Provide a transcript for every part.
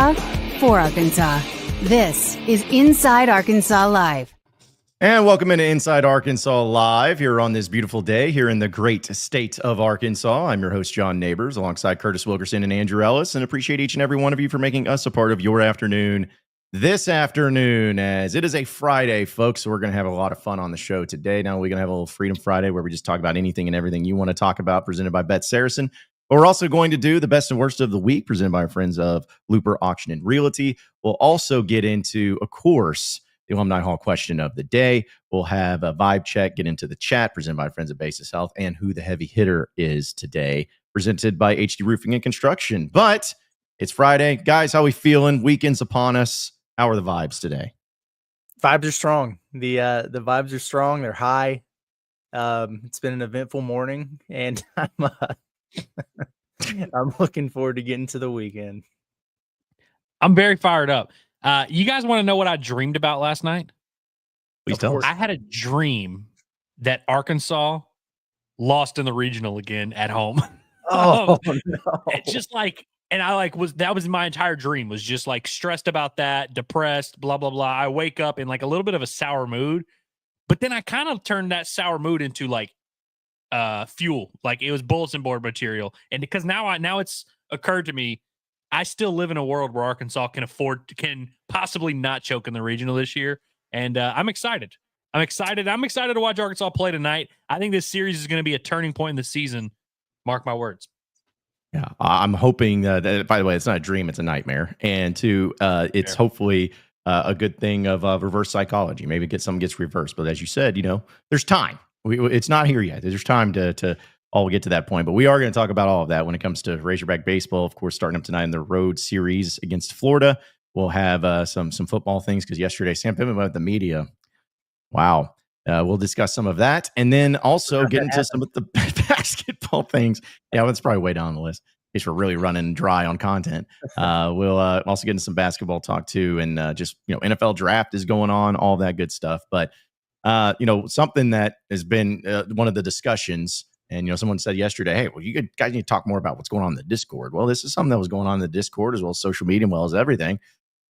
Arkansas, for Arkansas. This is Inside Arkansas Live. And welcome into Inside Arkansas Live here on this beautiful day here in the great state of Arkansas. I'm your host, John Neighbors, alongside Curtis Wilkerson and Andrew Ellis, and appreciate each and every one of you for making us a part of your afternoon this afternoon, as it is a Friday, folks. So we're going to have a lot of fun on the show today. Now we're going to have a little Freedom Friday where we just talk about anything and everything you want to talk about, presented by BetSaracen. But we're also going to do the best and worst of the week, presented by our friends of Looper Auction and Realty. We'll also get into, of course, the Alumni Hall question of the day. We'll have a vibe check, get into the chat, presented by friends at Basis Health, and who the heavy hitter is today, presented by HD Roofing and Construction. But it's Friday. Guys, how we feeling? Weekend's upon us. How are the vibes today? Vibes are strong. The vibes are strong. They're high. It's been an eventful morning, and I'm looking forward to getting to the weekend. I'm very fired up. You guys want to know what I dreamed about last night? Please tell us. I had a dream that Arkansas lost in the regional again at home. Oh, no. Just like, and that was my entire dream, was just like stressed about that, depressed, blah, blah, blah. I wake up in like a little bit of a sour mood, but then I kind of turned that sour mood into like fuel. Like it was bulletin board material. And because now it's occurred to me, I still live in a world where Arkansas can possibly not choke in the regional this year. And I'm excited. I'm excited to watch Arkansas play tonight. I think this series is going to be a turning point in the season. Mark my words. Yeah, I'm hoping that, by the way, it's not a dream, it's a nightmare. And it's hopefully a good thing of reverse psychology. Maybe something gets reversed. But as you said, there's time. It's not here yet. There's time to all get to that point. But we are going to talk about all of that when it comes to Razorback baseball, of course, starting up tonight in the road series against Florida. We'll have some football things because yesterday, Sam Pittman went with the media. Wow. We'll discuss some of that. And then also get into some of the basketball things. Yeah, that's probably way down the list. In case we're really running dry on content. We'll also get into some basketball talk too. And just, NFL draft is going on, all that good stuff. But, something that has been one of the discussions. And, someone said yesterday, hey, well, you guys need to talk more about what's going on in the Discord. Well, this is something that was going on in the Discord as well as social media, as well as everything,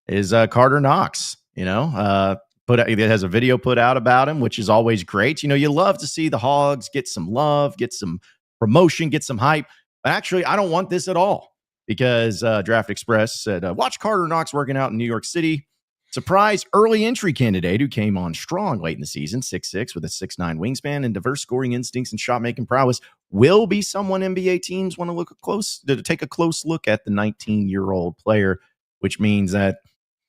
is Karter Knox, it has a video put out about him, which is always great. You love to see the Hogs get some love, get some promotion, get some hype. But actually, I don't want this at all because Draft Express said, watch Karter Knox working out in New York City. Surprise early entry candidate who came on strong late in the season, 6'6", with a 6'9" wingspan and diverse scoring instincts and shot-making prowess, will be someone NBA teams want to take a close look at the 19-year-old player, which means that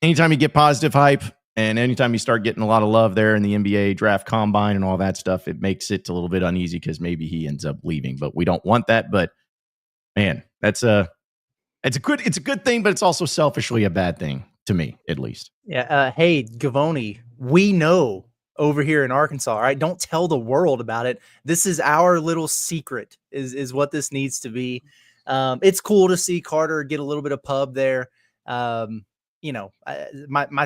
anytime you get positive hype and anytime you start getting a lot of love there in the NBA draft combine and all that stuff, it makes it a little bit uneasy because maybe he ends up leaving. But we don't want that. But man, it's a good thing, but it's also selfishly a bad thing to me, at least. Yeah. Hey, Gavoni, we know over here in Arkansas, all right? Don't tell the world about it. This is our little secret is what this needs to be. It's cool to see Karter get a little bit of pub there. My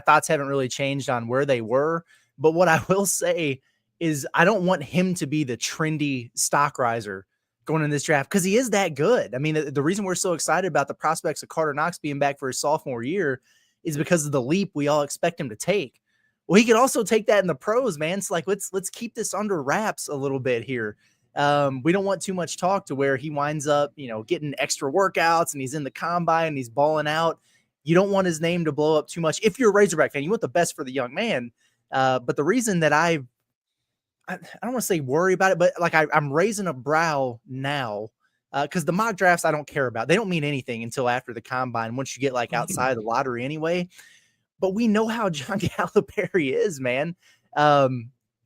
thoughts haven't really changed on where they were, but what I will say is I don't want him to be the trendy stock riser going in this draft because he is that good. I mean, the reason we're so excited about the prospects of Karter Knox being back for his sophomore year is because of the leap we all expect him to take. Well, he could also take that in the pros, man. It's like, let's keep this under wraps a little bit here. We don't want too much talk to where he winds up, getting extra workouts and he's in the combine and he's balling out. You don't want his name to blow up too much. If you're a Razorback fan, you want the best for the young man. But the reason that I don't want to say worry about it, but like I'm raising a brow now because the mock drafts I don't care about. They don't mean anything until after the combine, once you get like outside of the lottery anyway. But we know how John Calipari is, man.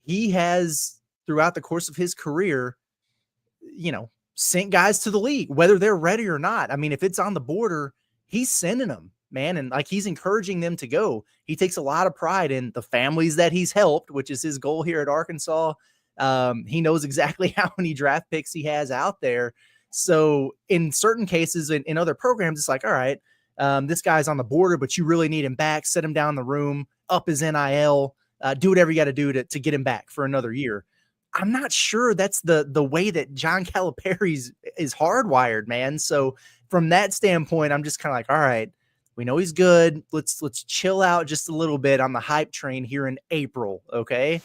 He has, throughout the course of his career, sent guys to the league, whether they're ready or not. I mean, if it's on the border, he's sending them, man. And like, he's encouraging them to go. He takes a lot of pride in the families that he's helped, which is his goal here at Arkansas. He knows exactly how many draft picks he has out there. So in certain cases, in other programs, it's like, all right, this guy's on the border, but you really need him back. Set him down in the room, up his NIL, do whatever you got to do to get him back for another year. I'm not sure that's the way that John Calipari is hardwired, man. So from that standpoint, I'm just kind of like, all right, We know he's good. Let's chill out just a little bit on the hype train here in April, okay?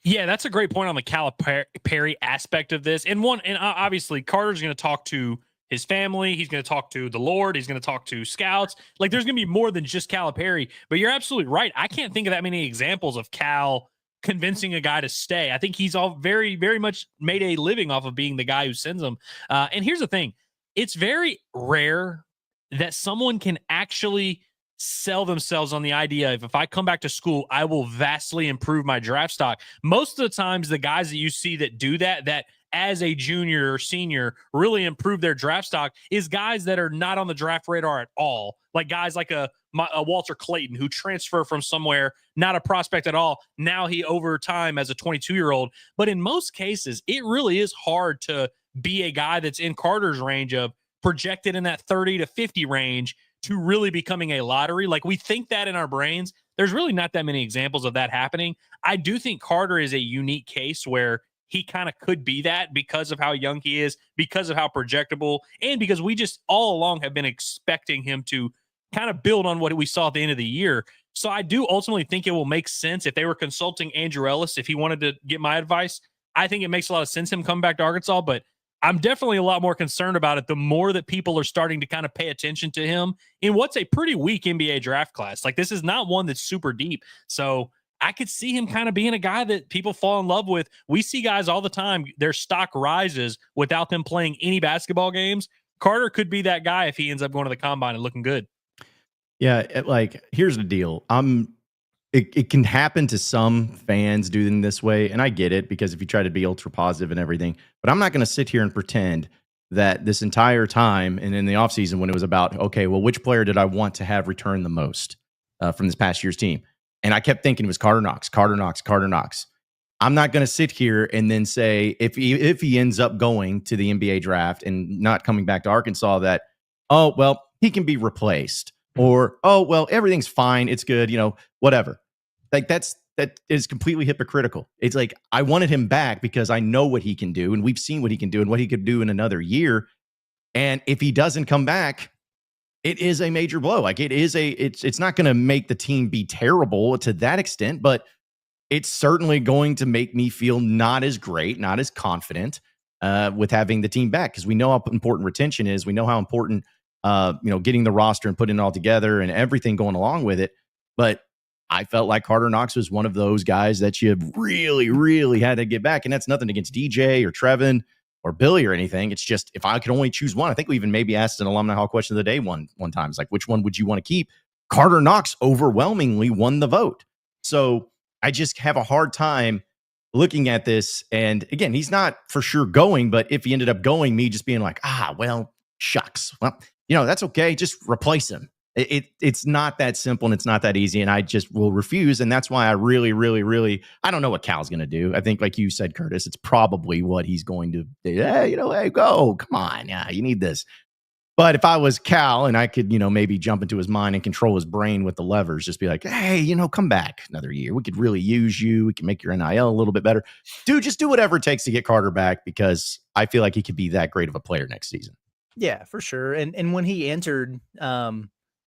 Yeah, that's a great point on the Calipari aspect of this. And obviously Carter's going to talk to his family. He's going to talk to the Lord. He's going to talk to scouts. Like, there's going to be more than just Calipari. But you're absolutely right. I can't think of that many examples of Cal convincing a guy to stay. I think he's all very, very much made a living off of being the guy who sends them. And here's the thing. It's very rare that someone can actually sell themselves on the idea of, if I come back to school, I will vastly improve my draft stock. Most of the times, the guys that you see that do that as a junior or senior really improve their draft stock is guys that are not on the draft radar at all. Like guys like a Walter Clayton, who transfer from somewhere, not a prospect at all. Now he over time as a 22-year-old. But in most cases, it really is hard to be a guy that's in Carter's range of projected in that 30 to 50 range to really becoming a lottery. Like, we think that in our brains. There's really not that many examples of that happening. I do think Carter is a unique case where he kind of could be that because of how young he is, because of how projectable, and because we just all along have been expecting him to kind of build on what we saw at the end of the year. So I do ultimately think it will make sense if they were consulting Andrew Ellis, if he wanted to get my advice. I think it makes a lot of sense him coming back to Arkansas, but I'm definitely a lot more concerned about it the more that people are starting to kind of pay attention to him in what's a pretty weak NBA draft class. Like, this is not one that's super deep. So I could see him kind of being a guy that people fall in love with. We see guys all the time, their stock rises without them playing any basketball games. Carter could be that guy if he ends up going to the combine and looking good. Yeah, like, here's the deal. It can happen to some fans doing this way, and I get it, because if you try to be ultra positive and everything, but I'm not going to sit here and pretend that this entire time and in the offseason when it was about, okay, well, which player did I want to have return the most from this past year's team? And I kept thinking it was Karter Knox, Karter Knox, Karter Knox. I'm not going to sit here and then say, if he ends up going to the NBA draft and not coming back to Arkansas, that, oh, well, he can be replaced. Or, oh, well, everything's fine. It's good. Whatever. Like, that is completely hypocritical. It's like, I wanted him back because I know what he can do, and we've seen what he can do and what he could do in another year. And if he doesn't come back, it is a major blow. Like, it's not going to make the team be terrible to that extent, but it's certainly going to make me feel not as great, not as confident with having the team back, because we know how important retention is. We know how important getting the roster and putting it all together and everything going along with it. But I felt like Karter Knox was one of those guys that you really, really had to get back. And that's nothing against DJ or Trevin or Billy or anything. It's just, if I could only choose one, I think we even maybe asked an Alumni Hall question of the day one time. It's like, which one would you want to keep? Karter Knox overwhelmingly won the vote. So I just have a hard time looking at this. And again, he's not for sure going, but if he ended up going, me just being like, well, shucks. Well, that's okay. Just replace him. It's not that simple, and it's not that easy, and I just will refuse. And that's why I really, really, really, I don't know what Cal's going to do. I think, like you said, Curtis, it's probably what he's going to do. Hey, go. Come on. Yeah, you need this. But if I was Cal and I could, maybe jump into his mind and control his brain with the levers, just be like, hey, come back another year. We could really use you. We can make your NIL a little bit better. Dude, just do whatever it takes to get Karter back, because I feel like he could be that great of a player next season. Yeah, for sure. And when he entered,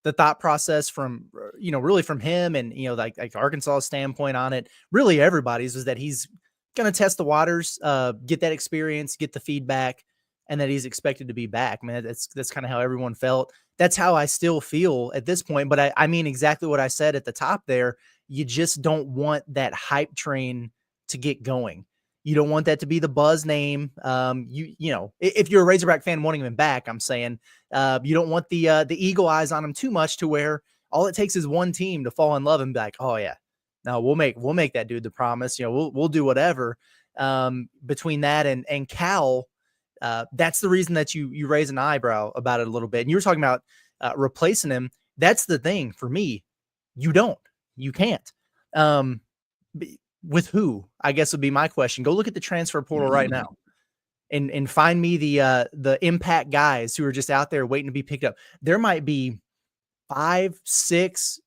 the thought process from, really from him and, like Arkansas' standpoint on it, really everybody's, was that he's going to test the waters, get that experience, get the feedback, and that he's expected to be back. Man, that's kind of how everyone felt. That's how I still feel at this point. But I mean exactly what I said at the top there. You just don't want that hype train to get going. You don't want that to be the buzz name. If you're a Razorback fan wanting him back, I'm saying you don't want the eagle eyes on him too much, to where all it takes is one team to fall in love and be like, oh yeah, no, we'll make that dude the promise. We'll do whatever. Between that and Cal, that's the reason that you raise an eyebrow about it a little bit. And you were talking about replacing him. That's the thing for me. You can't. With who, I guess, would be my question. Go look at the transfer portal right now and find me the impact guys who are just out there waiting to be picked up. There might be 5, 6,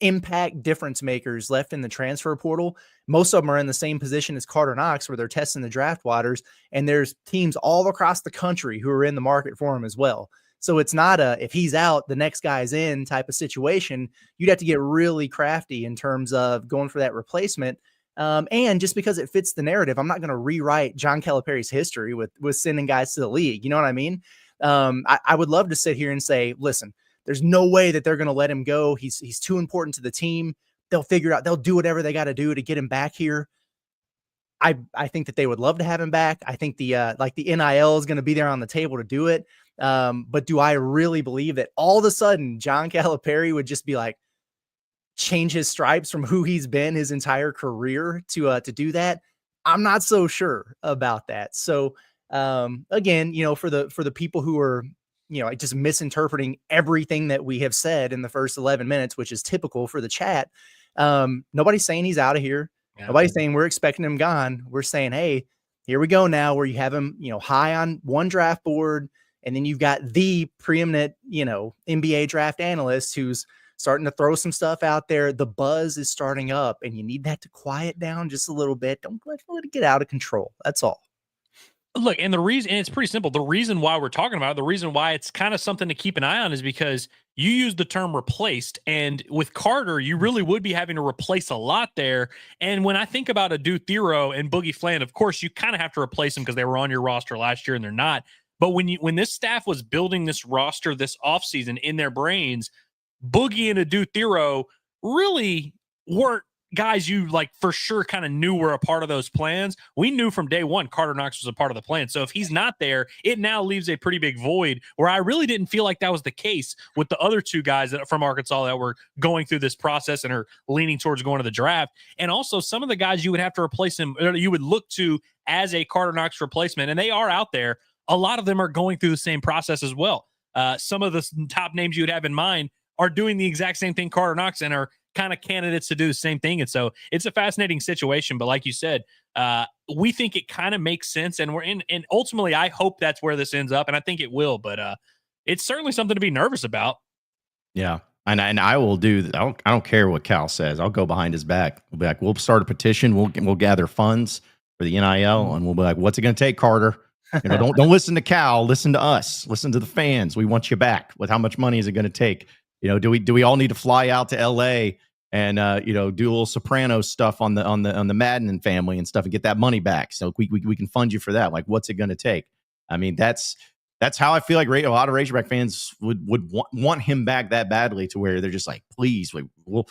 impact difference makers left in the transfer portal. Most of them are in the same position as Karter Knox, where they're testing the draft waters, and there's teams all across the country who are in the market for him as well. So it's not a, if he's out, the next guy's in type of situation. You'd have to get really crafty in terms of going for that replacement. And just because it fits the narrative, I'm not going to rewrite John Calipari's history with sending guys to the league. You know what I mean? I would love to sit here and say, listen, there's no way that they're going to let him go. He's too important to the team. They'll figure out, they'll do whatever they got to do to get him back here. I think that they would love to have him back. I think the NIL is going to be there on the table to do it. But do I really believe that all of a sudden John Calipari would just be like, change his stripes from who he's been his entire career to do that? I'm not so sure about that. So again, for the people who are, just misinterpreting everything that we have said in the first 11 minutes, which is typical for the chat. Nobody's saying he's out of here. Yeah. Nobody's saying we're expecting him gone. We're saying, hey, here we go now, where you have him, high on one draft board. And then you've got the preeminent, NBA draft analyst who's starting to throw some stuff out there. The buzz is starting up, and you need that to quiet down just a little bit. Don't let it get out of control. That's all. Look, and the reason, and it's pretty simple. The reason why we're talking about it, the reason why it's kind of something to keep an eye on is because you use the term replaced. And with Karter, you really would be having to replace a lot there. And when I think about Adu Thero and Boogie Fland, of course, you kind of have to replace them because they were on your roster last year and they're not. But when this staff was building this roster this offseason in their brains, Boogie and Adu Thero really weren't guys you for sure kind of knew were a part of those plans. We knew from day one Karter Knox was a part of the plan. So if he's not there, it now leaves a pretty big void where I really didn't feel like that was the case with the other two guys from Arkansas that were going through this process and are leaning towards going to the draft. And also some of the guys you would have to replace him, or you would look to as a Karter Knox replacement, and they are out there. A lot of them are going through the same process as well. Some of the top names you would have in mind are doing the exact same thing Karter Knox and are kind of candidates to do the same thing. And so it's a fascinating situation. But like you said, we think it kind of makes sense. And and ultimately, I hope that's where this ends up. And I think it will. But it's certainly something to be nervous about. Yeah. And I will do that. I don't care what Cal says. I'll go behind his back. We'll be like, we'll start a petition. We'll gather funds for the NIL, and we'll be like, what's it going to take, Karter? Don't listen to Cal. Listen to us. Listen to the fans. We want you back. With how much money is it going to take? Do we all need to fly out to LA and do a little Soprano stuff on the Madden family and stuff and get that money back? So we can fund you for that. Like, what's it going to take? I mean, that's how I feel like a lot of Razorback fans would want him back that badly, to where they're just like, please, we'll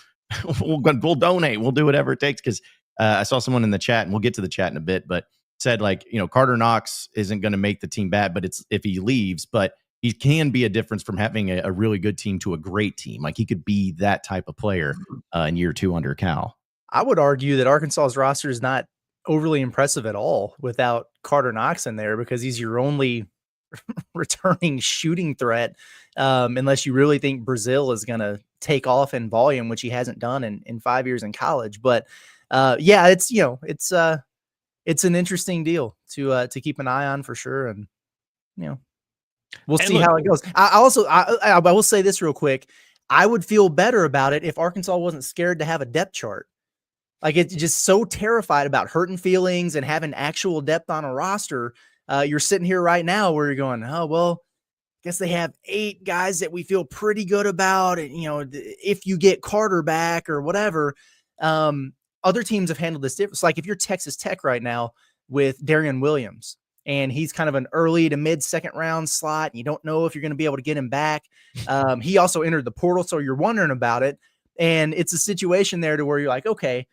donate. We'll do whatever it takes. Because I saw someone in the chat, and we'll get to the chat in a bit, but said Karter Knox isn't going to make the team bad, but it's if he leaves, but he can be a difference from having a really good team to a great team. Like, he could be that type of player in year 2 under Cal. I would argue that Arkansas's roster is not overly impressive at all without Karter Knox in there, because he's your only returning shooting threat. Unless you really think Brazil is going to take off in volume, which he hasn't done in 5 years in college. But yeah, it's an interesting deal to keep an eye on for sure. And, we'll see how it goes. I will say this real quick. I would feel better about it if Arkansas wasn't scared to have a depth chart. Like, it's just so terrified about hurting feelings and having actual depth on a roster. You're sitting here right now where you're going, oh, well, I guess they have 8 guys that we feel pretty good about. And, if you get Karter back or whatever, other teams have handled this different. It's like if you're Texas Tech right now with Darian Williams, and he's kind of an early to mid second round slot, and you don't know if you're going to be able to get him back. He also entered the portal, so you're wondering about it. And it's a situation there to where you're like, okay,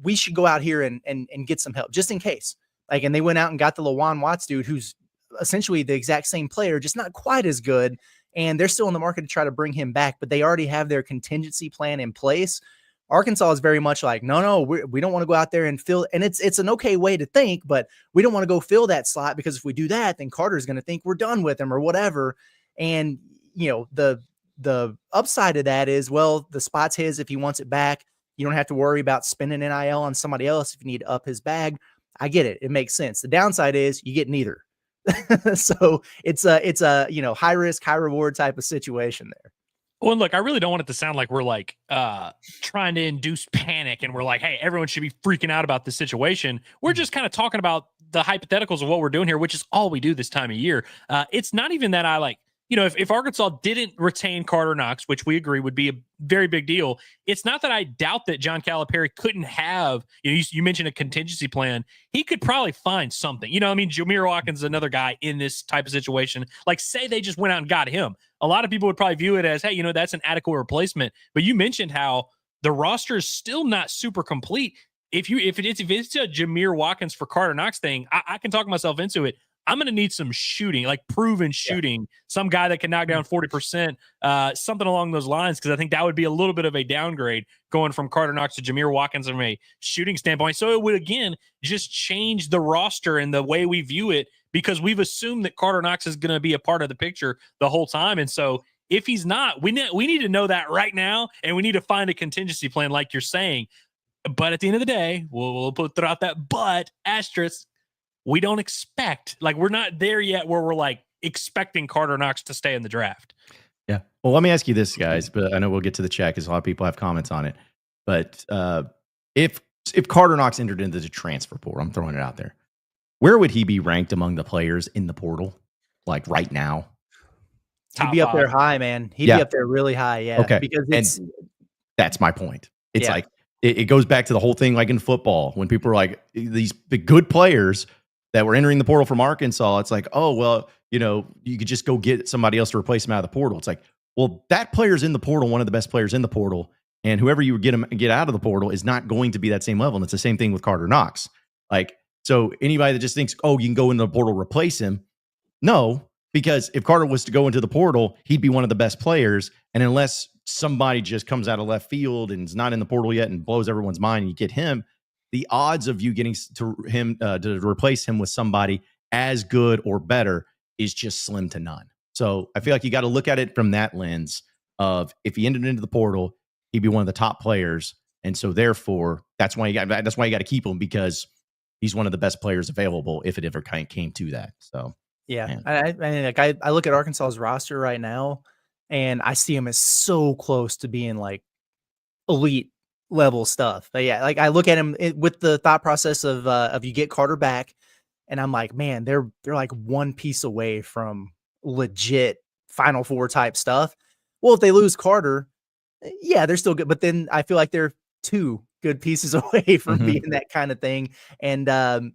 we should go out here and get some help just in case. And they went out and got the Lawan Watts dude, who's essentially the exact same player, just not quite as good. And they're still in the market to try to bring him back, but they already have their contingency plan in place. Arkansas is very much like, no, we don't want to go out there and fill. And it's an okay way to think, but we don't want to go fill that slot, because if we do that, then Karter's going to think we're done with him or whatever. And, the upside of that is, well, the spot's his if he wants it back. You don't have to worry about spending NIL on somebody else if you need to up his bag. I get it. It makes sense. The downside is you get neither. So it's a high risk, high reward type of situation there. Well, look, I really don't want it to sound like we're trying to induce panic and we're like, hey, everyone should be freaking out about this situation. We're just kind of talking about the hypotheticals of what we're doing here, which is all we do this time of year. It's not even that I if Arkansas didn't retain Karter Knox, which we agree would be a very big deal, it's not that I doubt that John Calipari couldn't have, you mentioned a contingency plan. He could probably find something. Jameer Watkins is another guy in this type of situation. Like, say they just went out and got him. A lot of people would probably view it as, hey, that's an adequate replacement. But you mentioned how the roster is still not super complete. If it's a Jameer Watkins for Karter Knox thing, I can talk myself into it. I'm going to need some shooting, like proven shooting, some guy that can knock down 40%, something along those lines, because I think that would be a little bit of a downgrade going from Karter Knox to Jameer Watkins from a shooting standpoint. So it would, again, just change the roster and the way we view it, because we've assumed that Karter Knox is going to be a part of the picture the whole time. And so if he's not, we need to know that right now, and we need to find a contingency plan like you're saying. But at the end of the day, we'll throw out that but asterisk. We don't expect, we're not there yet where we're expecting Karter Knox to stay in the draft. Yeah. Well, let me ask you this, guys, but I know we'll get to the chat because a lot of people have comments on it. But if Karter Knox entered into the transfer portal, I'm throwing it out there, where would he be ranked among the players in the portal, right now? He'd be up there high, man. He'd be up there really high, yeah. Okay. Because that's my point. It's it goes back to the whole thing in football when people are the good players that were entering the portal from Arkansas. It's oh, well, you could just go get somebody else to replace him out of the portal. It's well, that player's in the portal, one of the best players in the portal, and whoever you get out of the portal is not going to be that same level. And it's the same thing with Karter Knox. So anybody that just thinks, oh, you can go in the portal, replace him. No, because if Karter was to go into the portal, he'd be one of the best players. And unless somebody just comes out of left field and is not in the portal yet and blows everyone's mind, and you get him, the odds of you getting to him to replace him with somebody as good or better is just slim to none. So I feel like you got to look at it from that lens of, if he entered into the portal, he'd be one of the top players. And so therefore that's why you got to keep him, because he's one of the best players available if it ever came to that. So, yeah, I look at Arkansas's roster right now and I see him as so close to being elite level stuff. But yeah, I look at him with the thought process of you get Karter back, and I'm man, they're one piece away from legit Final Four type stuff. Well, if they lose Karter, yeah, they're still good, but then I feel like they're 2 good pieces away from being that kind of thing, and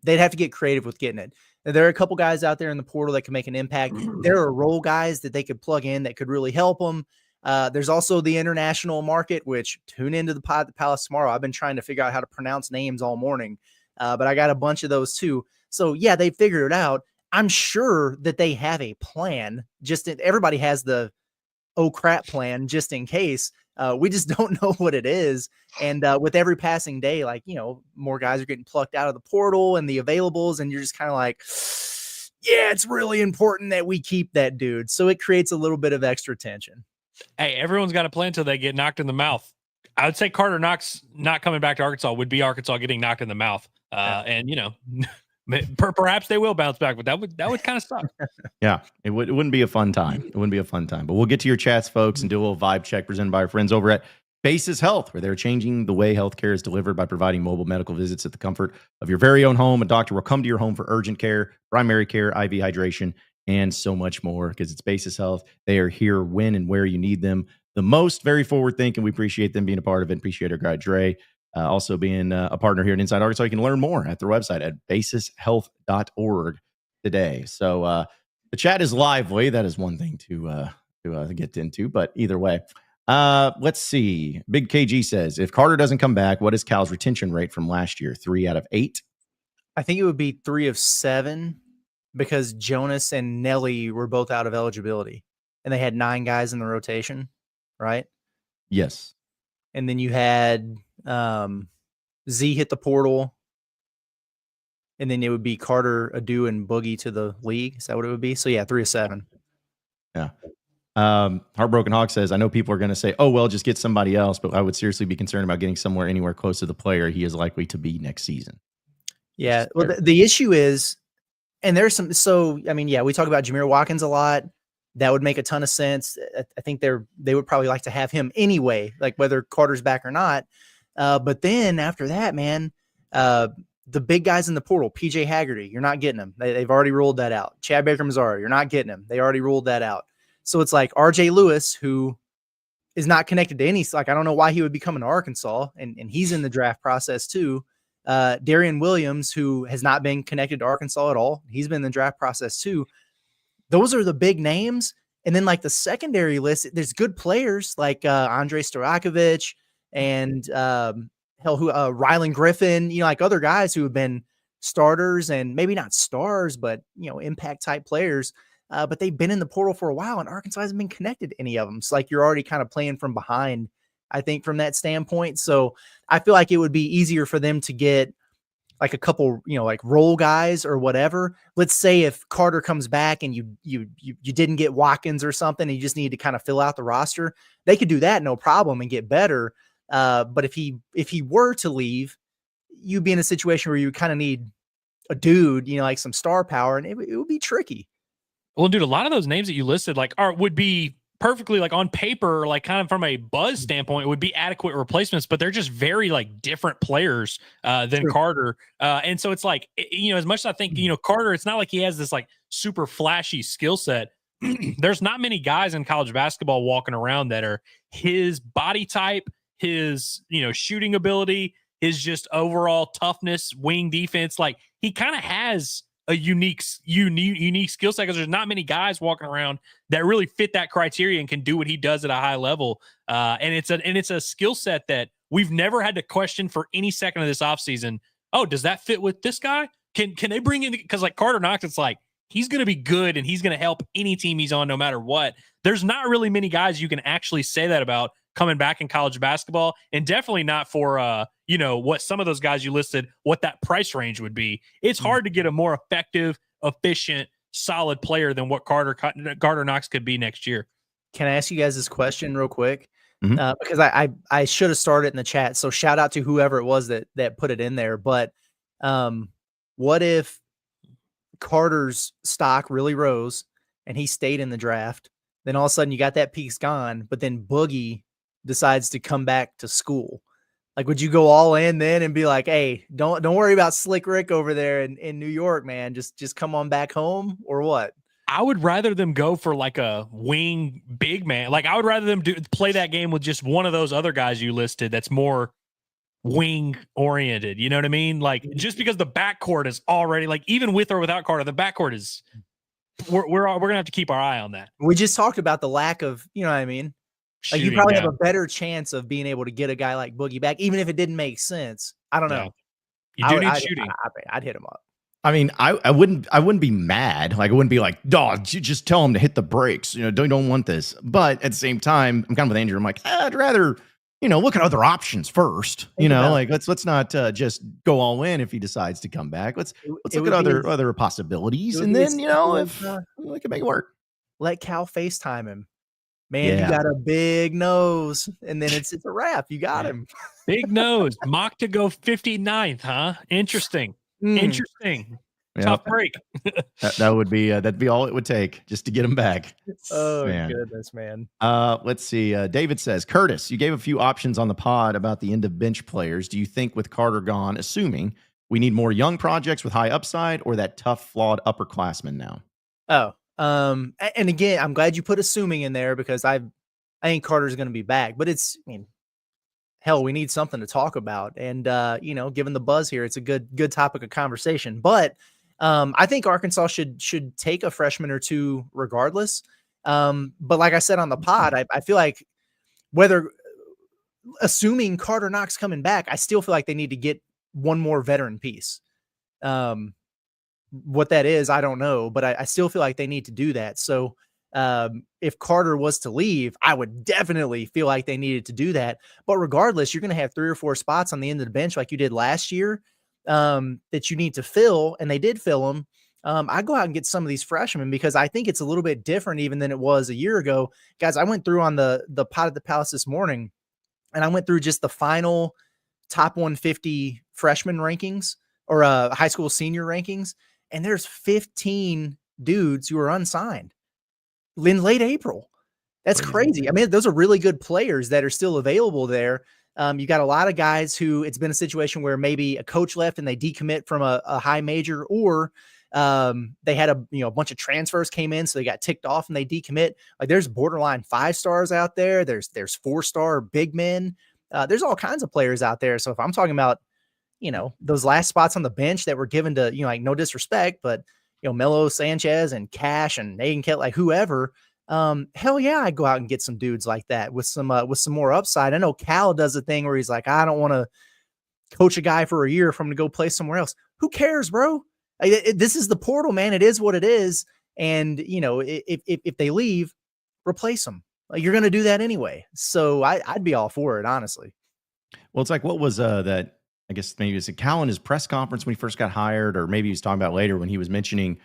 they'd have to get creative with getting it. There are a couple guys out there in the portal that can make an impact. There are role guys that they could plug in that could really help them. There's also the international market, which tune into the Palace tomorrow. I've been trying to figure out how to pronounce names all morning, but I got a bunch of those too. So yeah, they figured it out. I'm sure that they have a plan. Everybody has the oh crap plan just in case. We just don't know what it is. And with every passing day, more guys are getting plucked out of the portal and the availables, and you're just kind of yeah, it's really important that we keep that dude. So it creates a little bit of extra tension. Hey, everyone's got a plan until they get knocked in the mouth. I would say Karter Knox not coming back to Arkansas would be Arkansas getting knocked in the mouth. And perhaps they will bounce back, but that would kind of suck. Yeah, it wouldn't be a fun time. It wouldn't be a fun time. But we'll get to your chats, folks, and do a little vibe check presented by our friends over at Basis Health, where they're changing the way healthcare is delivered by providing mobile medical visits at the comfort of your very own home. A doctor will come to your home for urgent care, primary care, IV hydration, and so much more, because it's Basis Health. They are here when and where you need them the most. Very forward thinking. We appreciate them being a part of it. Appreciate our guy Dre also being a partner here at Inside Arkansas. You can learn more at their website at basishealth.org today. So the chat is lively. That is one thing to get into. But either way, let's see. Big KG says, if Karter doesn't come back, what is Cal's retention rate from last year? 3 out of 8? I think it would be 3 of 7, because Jonas and Nelly were both out of eligibility, and they had 9 guys in the rotation, right? Yes. And then you had Z hit the portal, and then it would be Karter, Adu, and Boogie to the league. Is that what it would be? So yeah, 3 of 7. Yeah. Heartbroken Hog says, I know people are going to say, oh, well, just get somebody else, but I would seriously be concerned about getting anywhere close to the player he is likely to be next season. Yeah. Well, the issue is, and there's some, we talk about Jameer Watkins a lot. That would make a ton of sense. I think they would probably like to have him anyway, whether Karter's back or not. But then after that, man, the big guys in the portal, PJ Haggerty, you're not getting him. They've already ruled that out. Chad Baker Mazzara, you're not getting him. They already ruled that out. So it's like RJ Lewis, who is not connected to any, like, I don't know why he would be coming to Arkansas, and he's in the draft process too. Darian Williams, who has not been connected to Arkansas at all. He's been in the draft process too. Those are the big names. And then like the secondary list, there's good players like Andre Stojakovic and Rylan Griffin, like other guys who have been starters and maybe not stars, but impact type players. But they've been in the portal for a while, and Arkansas hasn't been connected to any of them. So like you're already kind of playing from behind, I think, from that standpoint. So I feel like it would be easier for them to get like a couple, like role guys or whatever. Let's say if Karter comes back and you didn't get Watkins or something, and you just need to kind of fill out the roster, they could do that no problem and get better. But if he were to leave, you'd be in a situation where you kind of need a dude, like some star power, and it would be tricky. Well, dude, a lot of those names that you listed would be perfectly like on paper, like kind of from a buzz standpoint, it would be adequate replacements, but they're just very like different players than Karter. And so it's like, as much as I think, Karter, it's not like he has this like super flashy skill set. There's not many guys in college basketball walking around that are his body type, his, shooting ability, his just overall toughness, wing defense. Like he kind of has a unique skill set, because there's not many guys walking around that really fit that criteria and can do what he does at a high level. And it's a skill set that we've never had to question for any second of this offseason. Oh, does that fit with this guy? Can they bring in, because like Karter Knox, it's like he's going to be good and he's going to help any team he's on no matter what. There's not really many guys you can actually say that about coming back in college basketball, and definitely not for what some of those guys you listed, what that price range would be. It's hard to get a more effective, efficient, solid player than what Karter Knox could be next year. Can I ask you guys this question real quick? Because I should have started in the chat. So shout out to whoever it was that put it in there. But what if Carter's stock really rose and he stayed in the draft? Then all of a sudden you got that piece gone, but then Boogie decides to come back to school. Like, would you go all in then and be like, hey, don't worry about Slick Rick over there in New York, man. Just come on back home, or what? I would rather them go for like a wing big man. Like I would rather them play that game with just one of those other guys you listed that's more wing oriented. You know what I mean? Like just because the backcourt is already, like, even with or without Karter, the backcourt is, we're gonna have to keep our eye on that. We just talked about the lack of, you know what I mean? Like you probably have a better chance of being able to get a guy like Boogie back, even if it didn't make sense. I don't know. You do need shooting. I'd hit him up. I mean, I wouldn't be mad. Like, I wouldn't be like, dog, you just tell him to hit the brakes. Don't want this. But at the same time, I'm kind of with Andrew. I'm like, I'd rather, look at other options first. Like let's not just go all in if he decides to come back. Let's look at other possibilities, and then if we can make it work. Let Cal FaceTime him. Man, you got a big nose, and then it's a wrap. You got him. Big nose. Mock to go 59th, huh? Interesting. Interesting. Yeah. Tough break. that'd be all it would take just to get him back. Oh, goodness, man. Let's see. David says, Curtis, you gave a few options on the pod about the end of bench players. Do you think with Karter gone, assuming we need more young projects with high upside, or that tough, flawed upperclassman now? Oh, and again, I'm glad you put assuming in there, because I think Carter's going to be back, but hell, we need something to talk about. And, given the buzz here, it's a good topic of conversation, but, I think Arkansas should take a freshman or two regardless. But like I said on the pod, I feel like assuming Karter Knox coming back, I still feel like they need to get one more veteran piece. What that is, I don't know, but I still feel like they need to do that. So if Karter was to leave, I would definitely feel like they needed to do that. But regardless, you're going to have 3 or 4 spots on the end of the bench like you did last year that you need to fill, and they did fill them. I go out and get some of these freshmen, because I think it's a little bit different even than it was a year ago. Guys, I went through on the Pod at the Palace this morning, and I went through just the final top 150 freshman rankings, or high school senior rankings. And there's 15 dudes who are unsigned in late April. That's crazy. I mean, those are really good players that are still available there. You got a lot of guys who it's been a situation where maybe a coach left and they decommit from a high major, or They had a bunch of transfers came in, so they got ticked off and they decommit. Like there's borderline 5-stars out there. There's 4-star big men. There's all kinds of players out there. So if I'm talking about, those last spots on the bench that were given to, like no disrespect, but Melo Sanchez and Cash and Nathan Kelly, like whoever, hell yeah, I'd go out and get some dudes like that with some more upside. I know Cal does a thing where he's like, I don't want to coach a guy for a year for him to go play somewhere else. Who cares, bro? This is the portal, man. It is what it is. And if they leave, replace them. Like you're going to do that anyway. So I'd be all for it, honestly. Well, it's like, what was that? I guess maybe it's Cal in his press conference when he first got hired, or maybe he was talking about later when he was mentioning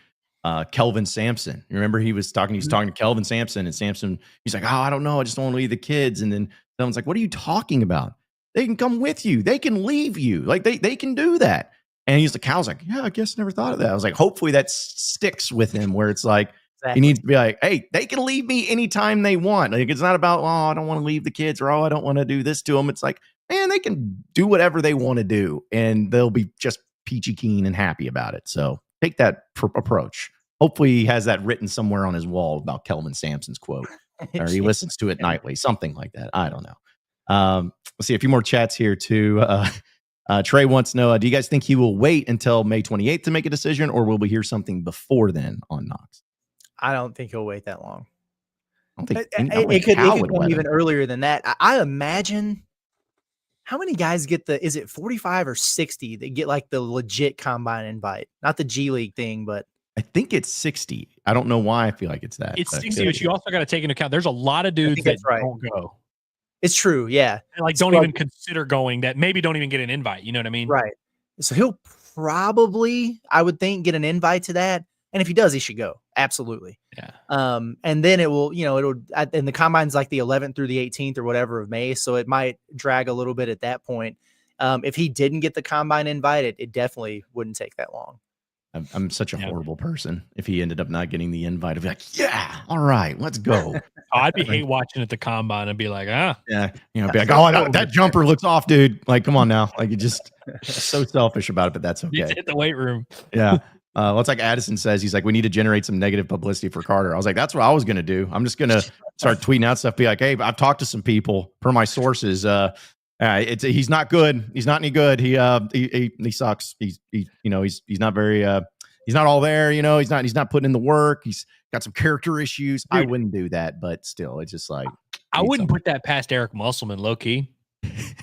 Kelvin Sampson. You remember he was talking to Kelvin Sampson, and Sampson, he's like, oh, I don't know. I just don't want to leave the kids. And then someone's like, what are you talking about? They can come with you. They can leave you. Like they can do that. And he's like, Cal's like, yeah, I guess I never thought of that. I was like, hopefully that sticks with him where it's like, he needs to be like, hey, they can leave me anytime they want. Like, it's not about, oh, I don't want to leave the kids, or, oh, I don't want to do this to them. It's like, man, they can do whatever they want to do, and they'll be just peachy keen and happy about it. So take that approach. Hopefully he has that written somewhere on his wall about Kelvin Sampson's quote, or he listens to it nightly, something like that. I don't know. Let's see a few more chats here too. Trey wants to know, do you guys think he will wait until May 28th to make a decision, or will we hear something before then on Knox? I don't think he'll wait that long. I don't think it could come even earlier than that. I imagine. How many guys get is it 45 or 60 that get like the legit combine invite? Not the G League thing, but I think it's 60. I don't know why I feel like it's that. It's 60, but you also got to take into account there's a lot of dudes that don't go. It's true, yeah. And like don't even consider going, that maybe don't even get an invite. You know what I mean? Right. So he'll probably, I would think, get an invite to that. And if he does, he should go. Absolutely. Yeah. And then it will, and the combine's like the 11th through the 18th or whatever of May. So it might drag a little bit at that point. If he didn't get the combine invite, it definitely wouldn't take that long. I'm such a horrible person. If he ended up not getting the invite, I'd be like, yeah, all right, let's go. I'd be hate watching at the combine and be like, yeah, be like, oh, that jumper looks off, dude. Like, come on now. Like, you just so selfish about it, but that's okay. You hit the weight room. Yeah. It's like Addison says, he's like, we need to generate some negative publicity for Karter. I was like, that's what I was going to do. I'm just going to start tweeting out stuff. Be like, hey, I've talked to some people per my sources. He's not good. He's not any good. He sucks. He's not very, he's not all there. He's not putting in the work. He's got some character issues. Dude, I wouldn't do that, but still, it's just like, I wouldn't put that past Eric Musselman, low key.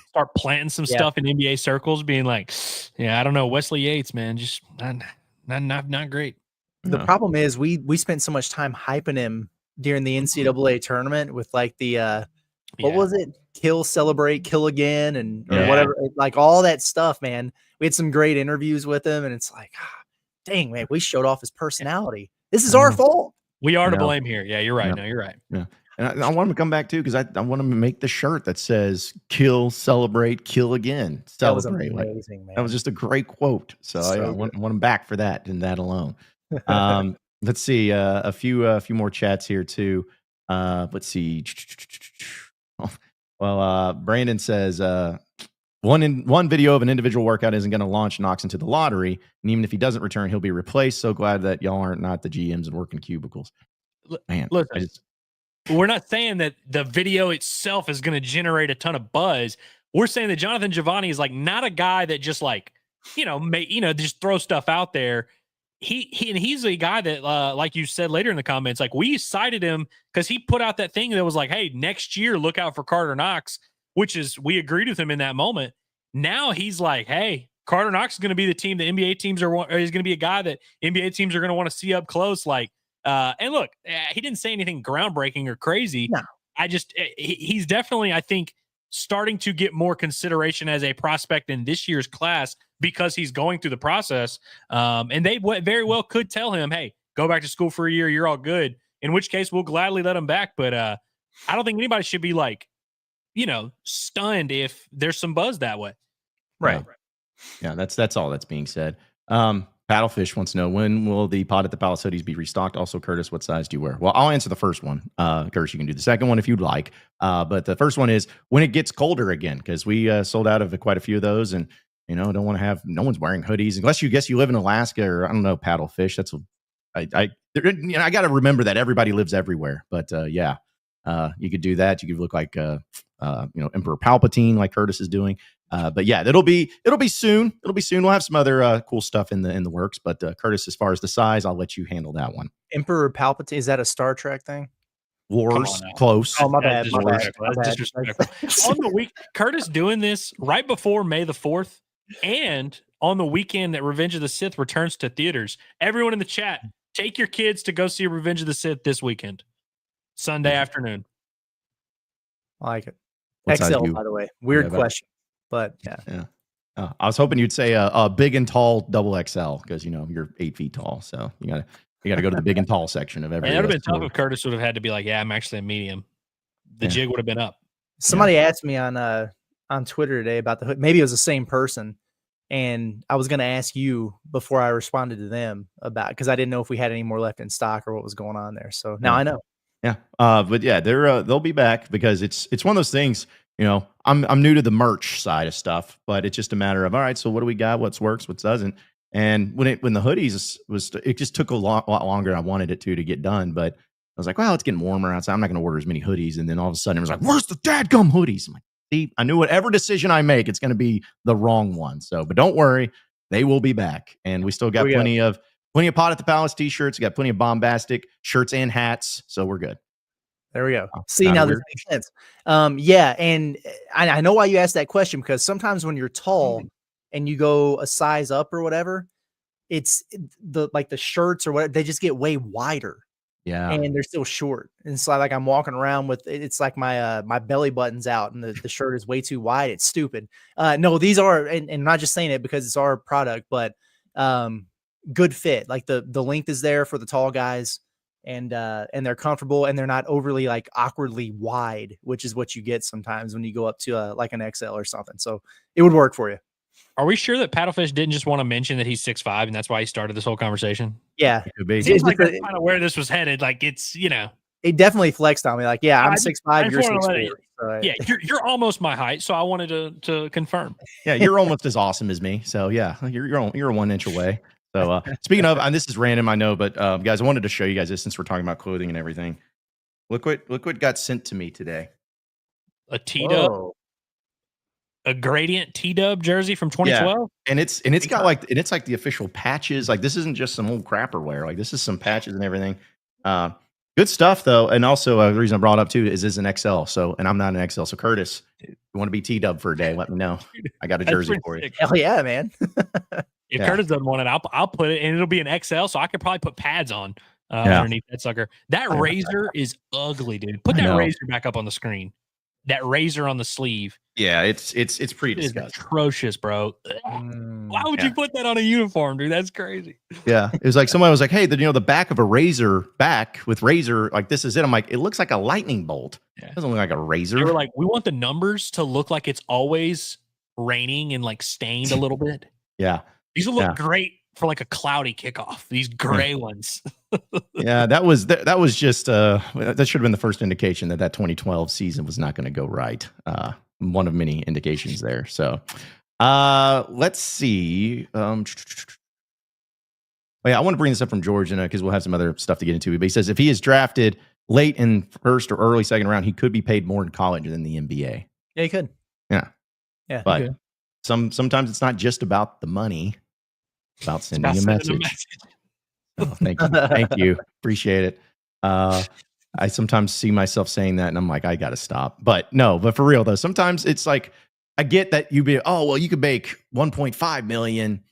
Start planting some stuff in NBA circles, being like, yeah, I don't know, Wesley Yates, man, just not great. The problem is we spent so much time hyping him during the NCAA tournament with like the what was it? Kill, celebrate, kill again, and or whatever, like all that stuff, man. We had some great interviews with him, and it's like, dang, man, we showed off his personality. This is our fault. We are to blame here. Yeah, you're right. Yeah. No, you're right. Yeah. And I want him to come back too, because I want him to make the shirt that says "Kill, celebrate, kill again." Celebrate. That was amazing, man. That was just a great quote. So I want him back for that and that alone. Let's see a few more chats here too. Let's see. Well, Brandon says one video of an individual workout isn't going to launch Knox into the lottery, and even if he doesn't return, he'll be replaced. So glad that y'all aren't not the GMs and working cubicles. Man, listen. We're not saying that the video itself is going to generate a ton of buzz. We're saying that Jonathan Giovanni is like not a guy that just like, just throw stuff out there. He's a guy that, like you said later in the comments, like we cited him because he put out that thing that was like, hey, next year, look out for Karter Knox, which is, we agreed with him in that moment. Now he's like, hey, Karter Knox is going to be the team that NBA teams is going to be a guy that NBA teams are going to want to see up close. Like, and look, he didn't say anything groundbreaking or crazy. No. He's definitely, I think, starting to get more consideration as a prospect in this year's class because he's going through the process. And they very well could tell him, hey, go back to school for a year. You're all good. In which case we'll gladly let him back. But I don't think anybody should be like, stunned if there's some buzz that way. Right. Yeah. That's all that's being said. Paddlefish wants to know, when will the pod at the Palace hoodies be restocked? Also, Curtis, what size do you wear? Well, I'll answer the first one. Curtis, you can do the second one if you'd like. But the first one is when it gets colder again, because we sold out of quite a few of those. And don't want to have no one's wearing hoodies unless you live in Alaska or I don't know, paddle fish. That's what I got to remember that everybody lives everywhere. But you could do that. You could look like Emperor Palpatine, like Curtis is doing. But yeah, it'll be soon. It'll be soon. We'll have some other cool stuff in the works. But Curtis, as far as the size, I'll let you handle that one. Emperor Palpatine, is that a Star Trek thing? Wars close. Oh, my bad. That's disrespectful. On the week, Curtis doing this right before May the 4th, and on the weekend that Revenge of the Sith returns to theaters. Everyone in the chat, take your kids to go see Revenge of the Sith this weekend, Sunday afternoon. I like it. What size XL, you- by the way. Weird question, but yeah. I was hoping you'd say a big and tall double XL because you're 8 feet tall, so you got to go to the big and tall section of every. And it would have been tough if Curtis would have had to be like, "Yeah, I'm actually a medium." The jig would have been up. Somebody asked me on Twitter today about the hood. Maybe it was the same person, and I was going to ask you before I responded to them about because I didn't know if we had any more left in stock or what was going on there. So now I know. Yeah, but yeah, they'll be back because it's one of those things. I'm new to the merch side of stuff, but it's just a matter of all right. So what do we got? What works? What doesn't? And when the hoodies it just took a lot longer than I wanted it to get done. But I was like, well, it's getting warmer outside. I'm not going to order as many hoodies. And then all of a sudden it was like, where's the dadgum hoodies? I'm like, see, I knew whatever decision I make, it's going to be the wrong one. So, but don't worry, they will be back. And we still got plenty of Pot at the Palace t-shirts. We got plenty of bombastic shirts and hats. So we're good. There we go. See, now this makes sense. Yeah. And I know why you asked that question, because sometimes when you're tall and you go a size up or whatever, it's the shirts or whatever, they just get way wider. Yeah. And they're still short. And so like I'm walking around with it's like my belly button's out and the shirt is way too wide. It's stupid. No, these are and I'm not just saying it because it's our product, but good fit. Like the length is there for the tall guys. And they're comfortable and they're not overly like awkwardly wide, which is what you get sometimes when you go up to like an XL or something. So it would work for you. Are we sure that Paddlefish didn't just want to mention that he's 6'5" and that's why he started this whole conversation? Yeah. It seems like that's kind of where this was headed. Like it's, it definitely flexed on me. Like, yeah, I'm 6'5", you're 6'4". So, yeah, you're almost my height, so I wanted to confirm. Yeah, you're almost as awesome as me. So yeah, you're 1 inch away. So speaking of, and this is random, I know, but guys, I wanted to show you guys this since we're talking about clothing and everything. Look what got sent to me today. A T-Dub, a gradient T-Dub jersey from 2012. Yeah. And it's got like the official patches. Like this isn't just some old crapperware. Like this is some patches and everything. Good stuff though. And also the reason I brought it up too is an XL. So, and I'm not an XL. So Curtis, if you want to be T-Dub for a day, let me know. I got a jersey for you. Hell yeah, man. If Curtis doesn't want it, I'll put it, and it'll be an XL, so I could probably put pads on underneath that sucker. That razor is ugly, dude. Put that razor back up on the screen. That razor on the sleeve. Yeah, it's pretty disgusting. It's atrocious, bro. Why would you put that on a uniform, dude? That's crazy. Yeah, it was like somebody was like, "Hey, the back of a razor back with razor, like this is it." I'm like, it looks like a lightning bolt. It doesn't look like a razor. They were like, we want the numbers to look like it's always raining and like stained a little bit. Yeah. These will look great for like a cloudy kickoff. These gray ones. Yeah, that was just that should have been the first indication that 2012 season was not going to go right. One of many indications there. So, let's see. I want to bring this up from George because we'll have some other stuff to get into. But he says if he is drafted late in first or early second round, he could be paid more in college than the NBA. Yeah, he could. Yeah, but sometimes it's not just about the money. About sending a message. Oh, thank you. Appreciate it. I sometimes see myself saying that and I'm like, I got to stop. But for real though, sometimes it's like, I get that you could make 1.5 million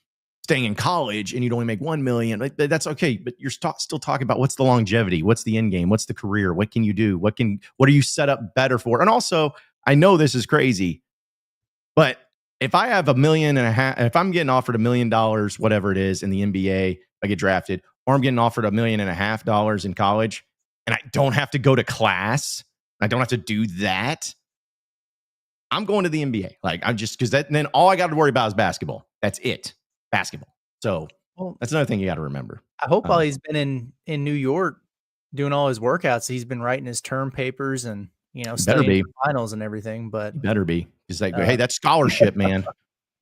staying in college and you'd only make 1 million. That's okay. But you're still talking about what's the longevity? What's the end game? What's the career? What can you do? What are you set up better for? And also I know this is crazy, but if I have $1.5 million, if I'm getting offered $1 million, whatever it is in the NBA, I get drafted, or I'm getting offered $1.5 million in college, and I don't have to go to class, I don't have to do that, I'm going to the NBA. Like because then all I got to worry about is basketball. That's it, basketball. So that's another thing you got to remember. I hope while he's been in New York doing all his workouts, he's been writing his term papers and studying for finals and everything. But better be. He's like, hey, that's scholarship, man.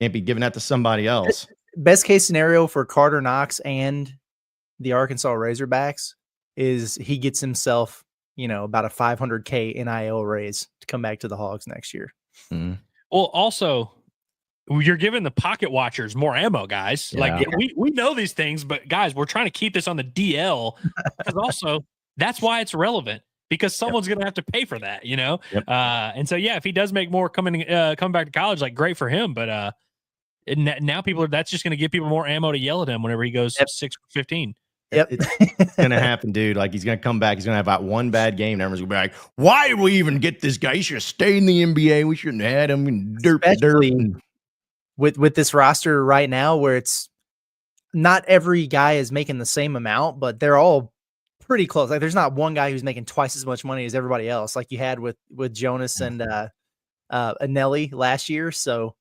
Can't be giving that to somebody else. Best case scenario for Karter Knox and the Arkansas Razorbacks is he gets himself, about a $500K NIL raise to come back to the Hogs next year. Mm-hmm. Well, also, you're giving the pocket watchers more ammo, guys. Yeah. Like we know these things, but guys, we're trying to keep this on the DL because also that's why it's relevant, because someone's going to have to pay for that, Yep. And so, yeah, if he does make more come back to college, like great for him. But now that's just going to give people more ammo to yell at him whenever he goes 6-15. Yep. It's going to happen, dude. Like, he's going to come back. He's going to have about one bad game. And everyone's going to be like, why did we even get this guy? He should have stayed in the NBA. We shouldn't have had him in dirt. With this roster right now, where it's not every guy is making the same amount, but they're all pretty close. Like, there's not one guy who's making twice as much money as everybody else, like you had with Jonas and Anelli last year. So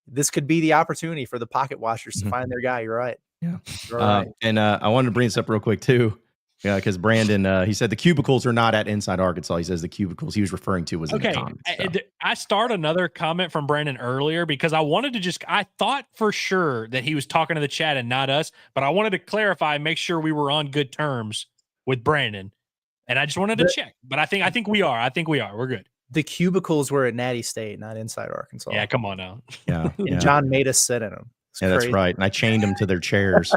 this could be the opportunity for the pocket watchers to find their guy. You're right. Yeah. Right. And I wanted to bring this up real quick too. Yeah, because Brandon, he said the cubicles are not at Inside Arkansas. He says the cubicles he was referring to was in the comments. So. I started another comment from Brandon earlier because I wanted to I thought for sure that he was talking to the chat and not us, but I wanted to clarify and make sure we were on good terms with Brandon. And I just wanted to check. But I think we are. We're good. The cubicles were at Natty State, not Inside Arkansas. Yeah, come on now. Yeah. And John made us sit in them. That's right. And I chained them to their chairs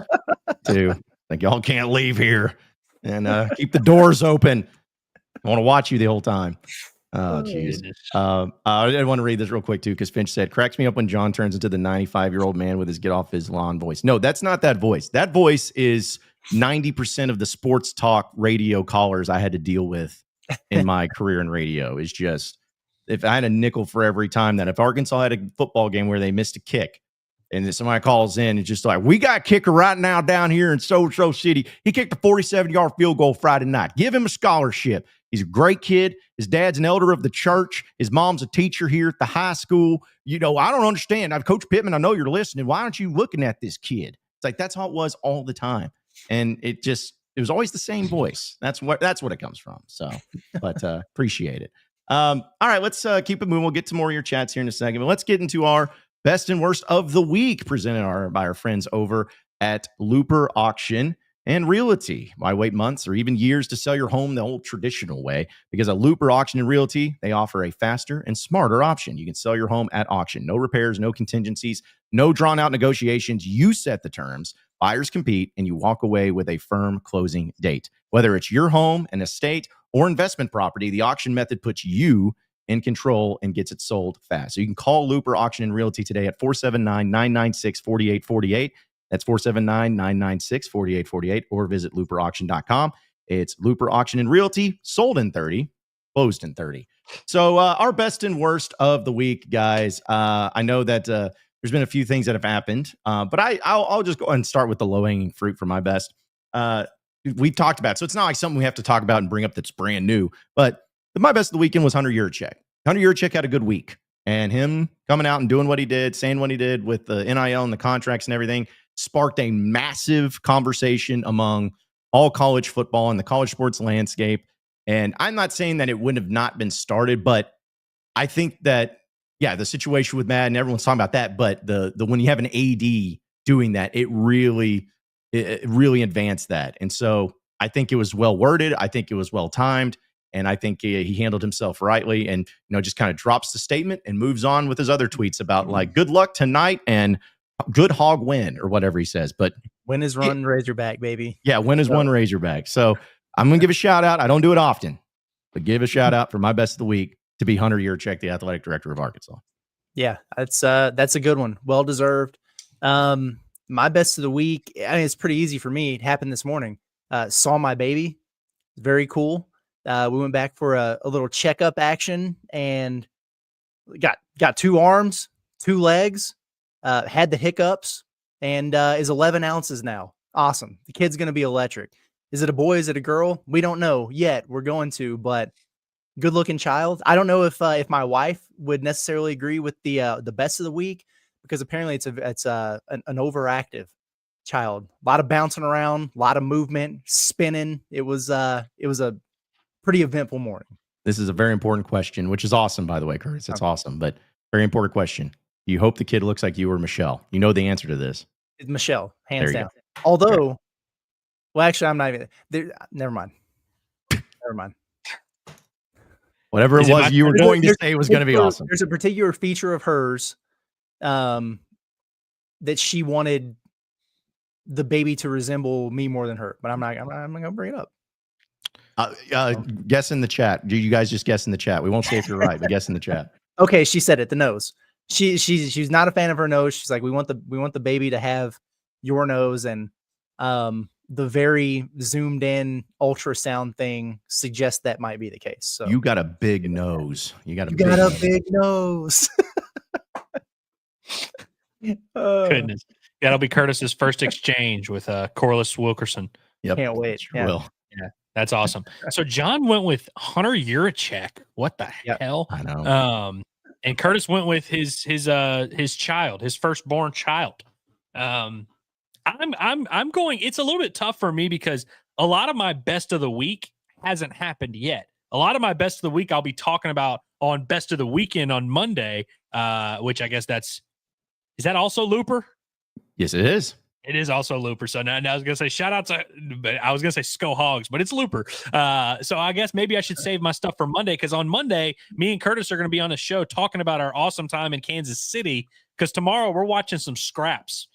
too. Like, y'all can't leave here. And keep the doors open. I want to watch you the whole time. Oh, jeez. I want to read this real quick, too, because Finch said, cracks me up when John turns into the 95-year-old man with his get off his lawn voice. No, that's not that voice. That voice is 90% of the sports talk radio callers I had to deal with in my career in radio. Is just, if I had a nickel for every time that if Arkansas had a football game where they missed a kick, and then somebody calls in, it's just like, we got a kicker right now down here in So City. He kicked a 47-yard field goal Friday night. Give him a scholarship. He's a great kid. His dad's an elder of the church. His mom's a teacher here at the high school. I don't understand. Coach Pittman, I know you're listening. Why aren't you looking at this kid? It's like, that's how it was all the time. And it was always the same voice. That's what it comes from. So, but appreciate it. All right, let's keep it moving. We'll get to more of your chats here in a second, but let's get into our best and worst of the week, presented by our friends over at Looper Auction and Realty. Why wait months or even years to sell your home the old traditional way? Because at Looper Auction and Realty, they offer a faster and smarter option. You can sell your home at auction. No repairs, no contingencies, no drawn-out negotiations. You set the terms, buyers compete, and you walk away with a firm closing date. Whether it's your home, an estate, or investment property, the auction method puts you in control and gets it sold fast. So you can call Looper Auction and Realty today at 479-996-4848. That's 479-996-4848, or visit looperauction.com. It's Looper Auction and Realty, sold in 30, closed in 30. So our best and worst of the week, guys. I know that there's been a few things that have happened, but I'll just go ahead and start with the low-hanging fruit for my best. We talked about it, so it's not like something we have to talk about and bring up that's brand new, but my best of the weekend was Hunter Yurachek. Hunter Yurachek had a good week, and him coming out and doing what he did, saying what he did with the NIL and the contracts and everything sparked a massive conversation among all college football and the college sports landscape. And I'm not saying that it wouldn't have not been started, but I think that, the situation with Madden, everyone's talking about that, but the when you have an AD doing that, it really advanced that. And so I think it was well worded. I think it was well timed. And I think he handled himself rightly and, just kind of drops the statement and moves on with his other tweets about like, good luck tonight and good hog win or whatever he says. But win is one Razorback, baby. Yeah, win is one Razorback. So I'm going to give a shout out. I don't do it often, but give a shout out for my best of the week to be Hunter Yurachek, the athletic director of Arkansas. Yeah, that's a good one. Well deserved. My best of the week, it's pretty easy for me. It happened this morning. Saw my baby. Very cool. We went back for a little checkup action and got 2 arms, 2 legs, had the hiccups, and is 11 ounces now. Awesome. The kid's going to be electric. Is it a boy? Is it a girl? We don't know yet. We're going to, but good looking child. I don't know if my wife would necessarily agree with the best of the week, because apparently it's an overactive child. A lot of bouncing around, a lot of movement, spinning. It was a pretty eventful morning. This is a very important question, which is awesome, by the way, Curtis. It's awesome, but very important question. you hope the kid looks like you or Michelle? You know the answer to this. It's Michelle, There hands you down. go. Although, well, actually, I'm not even there. Never mind. Never mind. Whatever it Is it was my you were turn? going to say was going to be awesome. There's a particular feature of hers that she wanted the baby to resemble me more than her, but I'm not going to bring it up. Guess in the chat. Do you guys just guess in the chat? We won't say if you're right, but guess in the chat. Okay, she said it. The nose. She's not a fan of her nose. She's like, we want the baby to have your nose, and the very zoomed in ultrasound thing suggests that might be the case. So You got a big nose. You got a big nose. Goodness. That'll be Curtis's first exchange with Corliss Wilkerson. Yep. Can't wait. Sure Yeah. will. Yeah, that's awesome. So John went with Hunter Yurachek. What the hell? I know. And Curtis went with his child, his firstborn child. I'm going. It's a little bit tough for me because a lot of my best of the week hasn't happened yet. A lot of my best of the week I'll be talking about on best of the weekend on Monday, which I guess is that also Looper? Yes, it is. It is also Looper. So now I was gonna say shout out to, but I was gonna say Sko Hogs, but it's Looper. So I guess maybe I should save my stuff for Monday, because on Monday, me and Curtis are gonna be on a show talking about our awesome time in Kansas City. Because tomorrow we're watching some scraps.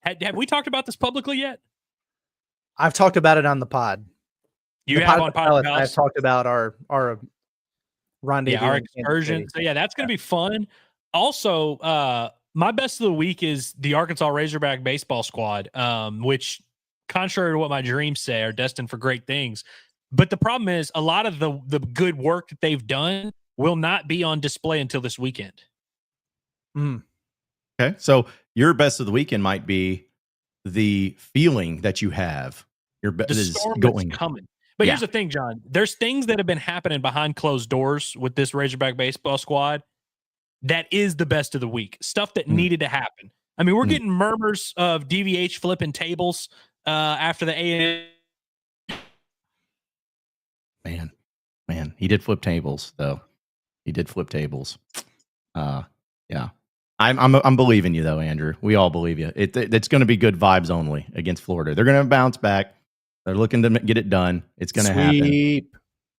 Have we talked about this publicly yet? I've talked about it on the pod. You have on Pod Palace? I've talked about our rendezvous. Yeah, our excursion. So yeah, that's gonna be fun. Also, my best of the week is the Arkansas Razorback baseball squad, which, contrary to what my dreams say, are destined for great things. But the problem is a lot of the good work that they've done will not be on display until this weekend. Okay. So your best of the weekend might be the feeling that you have. Your best The is storm going that's coming. But here's the thing, John. There's things that have been happening behind closed doors with this Razorback baseball squad that is the best of the week. Stuff that needed to happen. I mean, we're getting murmurs of DVH flipping tables after the A&M. Man, he did flip tables though. He did flip tables. Yeah. I'm believing you though, Andrew. We all believe you. It's going to be good vibes only against Florida. They're going to bounce back. They're looking to get it done. It's going to happen.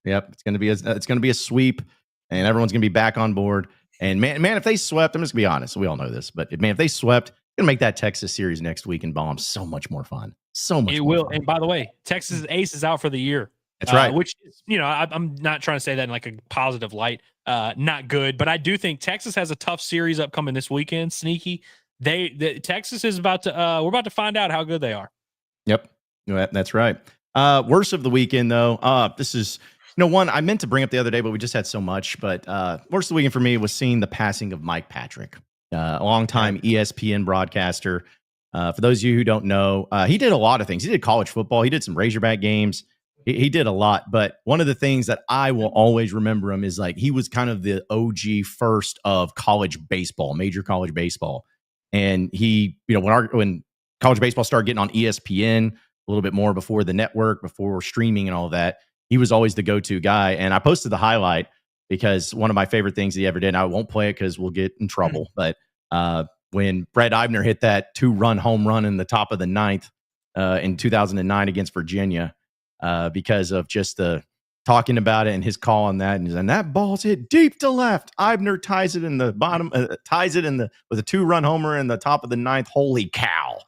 Yep, it's going to be a sweep, and everyone's going to be back on board. And man, if they swept, I'm just going to be honest. We all know this, but man, if they swept, going to make that Texas series next week in Baum so much more fun. So much. It will. Fun. And by the way, Texas Ace is out for the year. That's right. Which, I'm not trying to say that in like a positive light. Not good, but I do think Texas has a tough series upcoming this weekend. Sneaky. Texas is about to. We're about to find out how good they are. Yep, that's right. Worst of the weekend though. This is one I meant to bring up the other day, but we just had so much. But worst of the weekend for me was seeing the passing of Mike Patrick, a longtime ESPN broadcaster. For those of you who don't know, he did a lot of things. He did college football. He did some Razorback games. He did a lot, but one of the things that I will always remember him is like he was kind of the OG first of college baseball, major college baseball. And he, when college baseball started getting on ESPN a little bit more before the network, before streaming and all of that, he was always the go-to guy. And I posted the highlight because one of my favorite things he ever did, and I won't play it because we'll get in trouble, but when Brett Eibner hit that 2-run home run in the top of the ninth in 2009 against Virginia, because of just the talking about it and his call on that, and that ball's hit deep to left. Eibner ties it in the bottom, with a 2-run homer in the top of the ninth. Holy cow!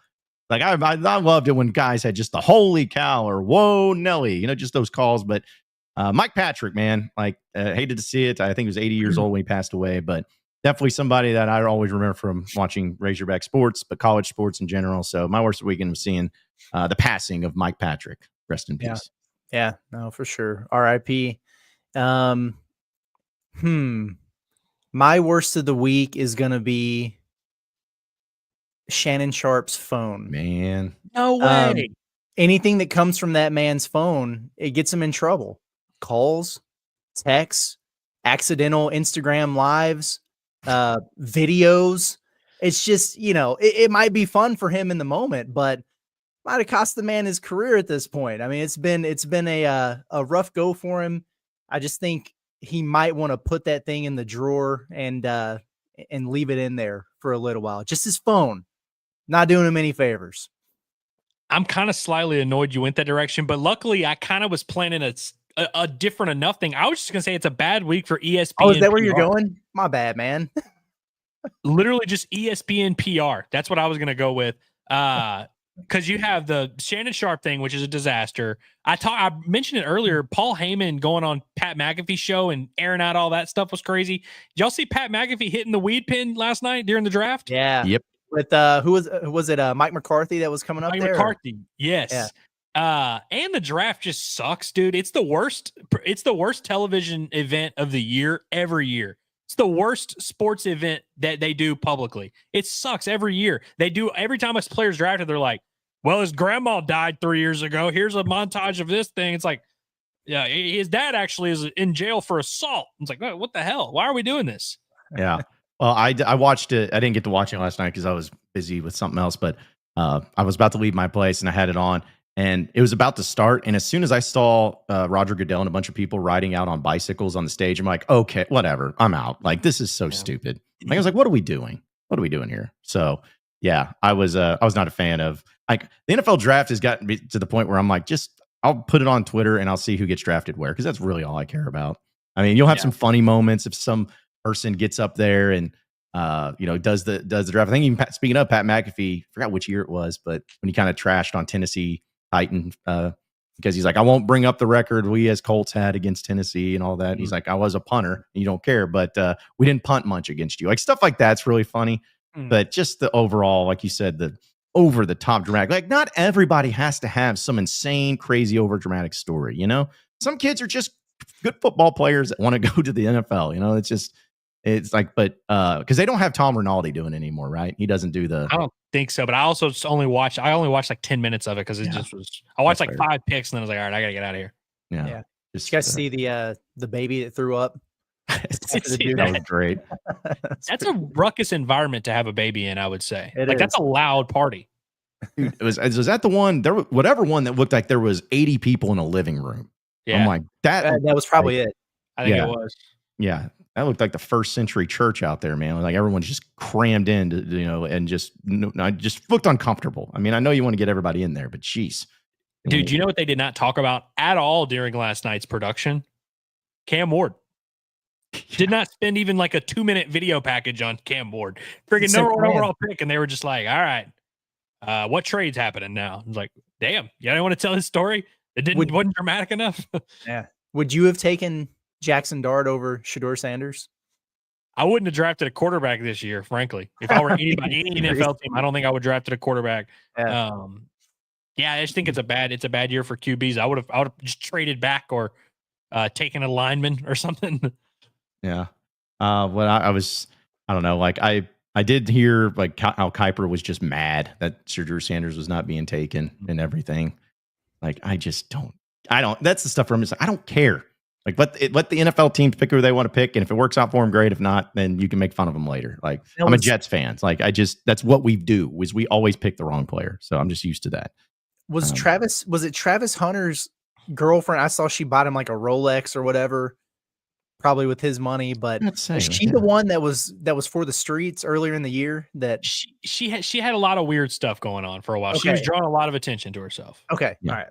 Like I loved it when guys had just the holy cow or whoa Nelly, just those calls. But Mike Patrick, man, hated to see it. I think he was 80 years old when he passed away, but definitely somebody that I always remember from watching Razorback sports, but college sports in general. So my worst weekend was seeing the passing of Mike Patrick. Rest in peace. Yeah, no, for sure. R.I.P. My worst of the week is going to be Shannon Sharp's phone. Man. No way. Anything that comes from that man's phone, it gets him in trouble. Calls, texts, accidental Instagram lives, videos. It's just, it might be fun for him in the moment, but might have cost the man his career at this point. I mean, it's been a rough go for him. I just think he might want to put that thing in the drawer and and leave it in there for a little while. Just his phone, not doing him any favors. I'm kind of slightly annoyed you went that direction, but luckily I kind of was planning a different enough thing. I was just gonna say it's a bad week for ESPN. Oh, is that where PR. you're going? My bad, man. Literally just ESPN PR. That's what I was gonna go with. Because you have the Shannon Sharp thing, which is a disaster. I mentioned it earlier. Paul Heyman going on Pat McAfee's show and airing out all that stuff was crazy. Did y'all see Pat McAfee hitting the weed pen last night during the draft? Yeah. Yep. With who was it? Mike McCarthy that was coming up Mike there. McCarthy, yes. Yeah. And the draft just sucks, dude. It's the worst. It's the worst television event of the year every year. It's the worst sports event that they do publicly. It sucks every year. They do every time a player's drafted. They're like, "Well, his grandma died 3 years ago. Here's a montage of this thing." It's like, yeah, his dad actually is in jail for assault. It's like, what the hell? Why are we doing this? Yeah. Well, I watched it. I didn't get to watch it last night because I was busy with something else, but I was about to leave my place and I had it on and it was about to start. And as soon as I saw Roger Goodell and a bunch of people riding out on bicycles on the stage, I'm like, okay, whatever. I'm out. Like, this is so stupid. Like, I was like, what are we doing? What are we doing here? So yeah, I was not a fan of, like, the NFL draft has gotten me to the point where I'm like, I'll put it on Twitter and I'll see who gets drafted where, because that's really all I care about. I mean, you'll have some funny moments if some person gets up there and does the draft. I think even speaking of Pat McAfee, forgot which year it was, but when he kind of trashed on Tennessee Titan because he's like, I won't bring up the record we as Colts had against Tennessee and all that. He's like, I was a punter and you don't care, but we didn't punt much against you. Like, stuff like that's really funny. But just the overall, like you said, the over the top dramatic, like, not everybody has to have some insane, crazy, over dramatic story. Some kids are just good football players that want to go to the NFL. It's like, but because they don't have Tom Rinaldi doing it anymore, right? He doesn't do the. I don't think so, but I also only watched like 10 minutes of it because it just was. I watched like 5 picks and then I was like, all right, I gotta get out of here. Yeah. Did you guys see the baby that threw up? That was great. That's a ruckus environment to have a baby in, I would say. That's a loud party. Dude, was that the one? Whatever one that looked like there was 80 people in a living room. Yeah. I'm like, that was probably it. I think it was. Yeah. That looked like the first century church out there, man. Like, everyone's just crammed in, and just looked uncomfortable. I mean, I know you want to get everybody in there, but geez. Dude, you know what they did not talk about at all during last night's production? Cam Ward. Did not spend even like a 2-minute video package on Cam Ward. Friggin' no overall pick, and they were just like, all right, what trade's happening now? I was like, damn, you don't want to tell his story? It wasn't dramatic enough? Yeah. Would you have taken Jackson Dart over Shedeur Sanders? I wouldn't have drafted a quarterback this year, frankly. If I were anybody, any NFL team, I don't think I would drafted a quarterback. Yeah. I just think it's a bad year for QBs. I would have just traded back or taken a lineman or something. Yeah. I don't know. Like, I did hear like how Kuiper was just mad that Shedeur Sanders was not being taken and everything. Like, I don't. That's the stuff where I'm just like, I don't care. Like, let the NFL teams pick who they want to pick, and if it works out for them, great. If not, then you can make fun of them later. Like, I'm a Jets fan. Like, that's what we do. Is we always pick the wrong player. So I'm just used to that. Was it Travis Hunter's girlfriend? I saw she bought him like a Rolex or whatever, probably with his money. But was she the one that was for the streets earlier in the year? That she had a lot of weird stuff going on for a while. Okay. She was drawing a lot of attention to herself. Okay, yeah. All right,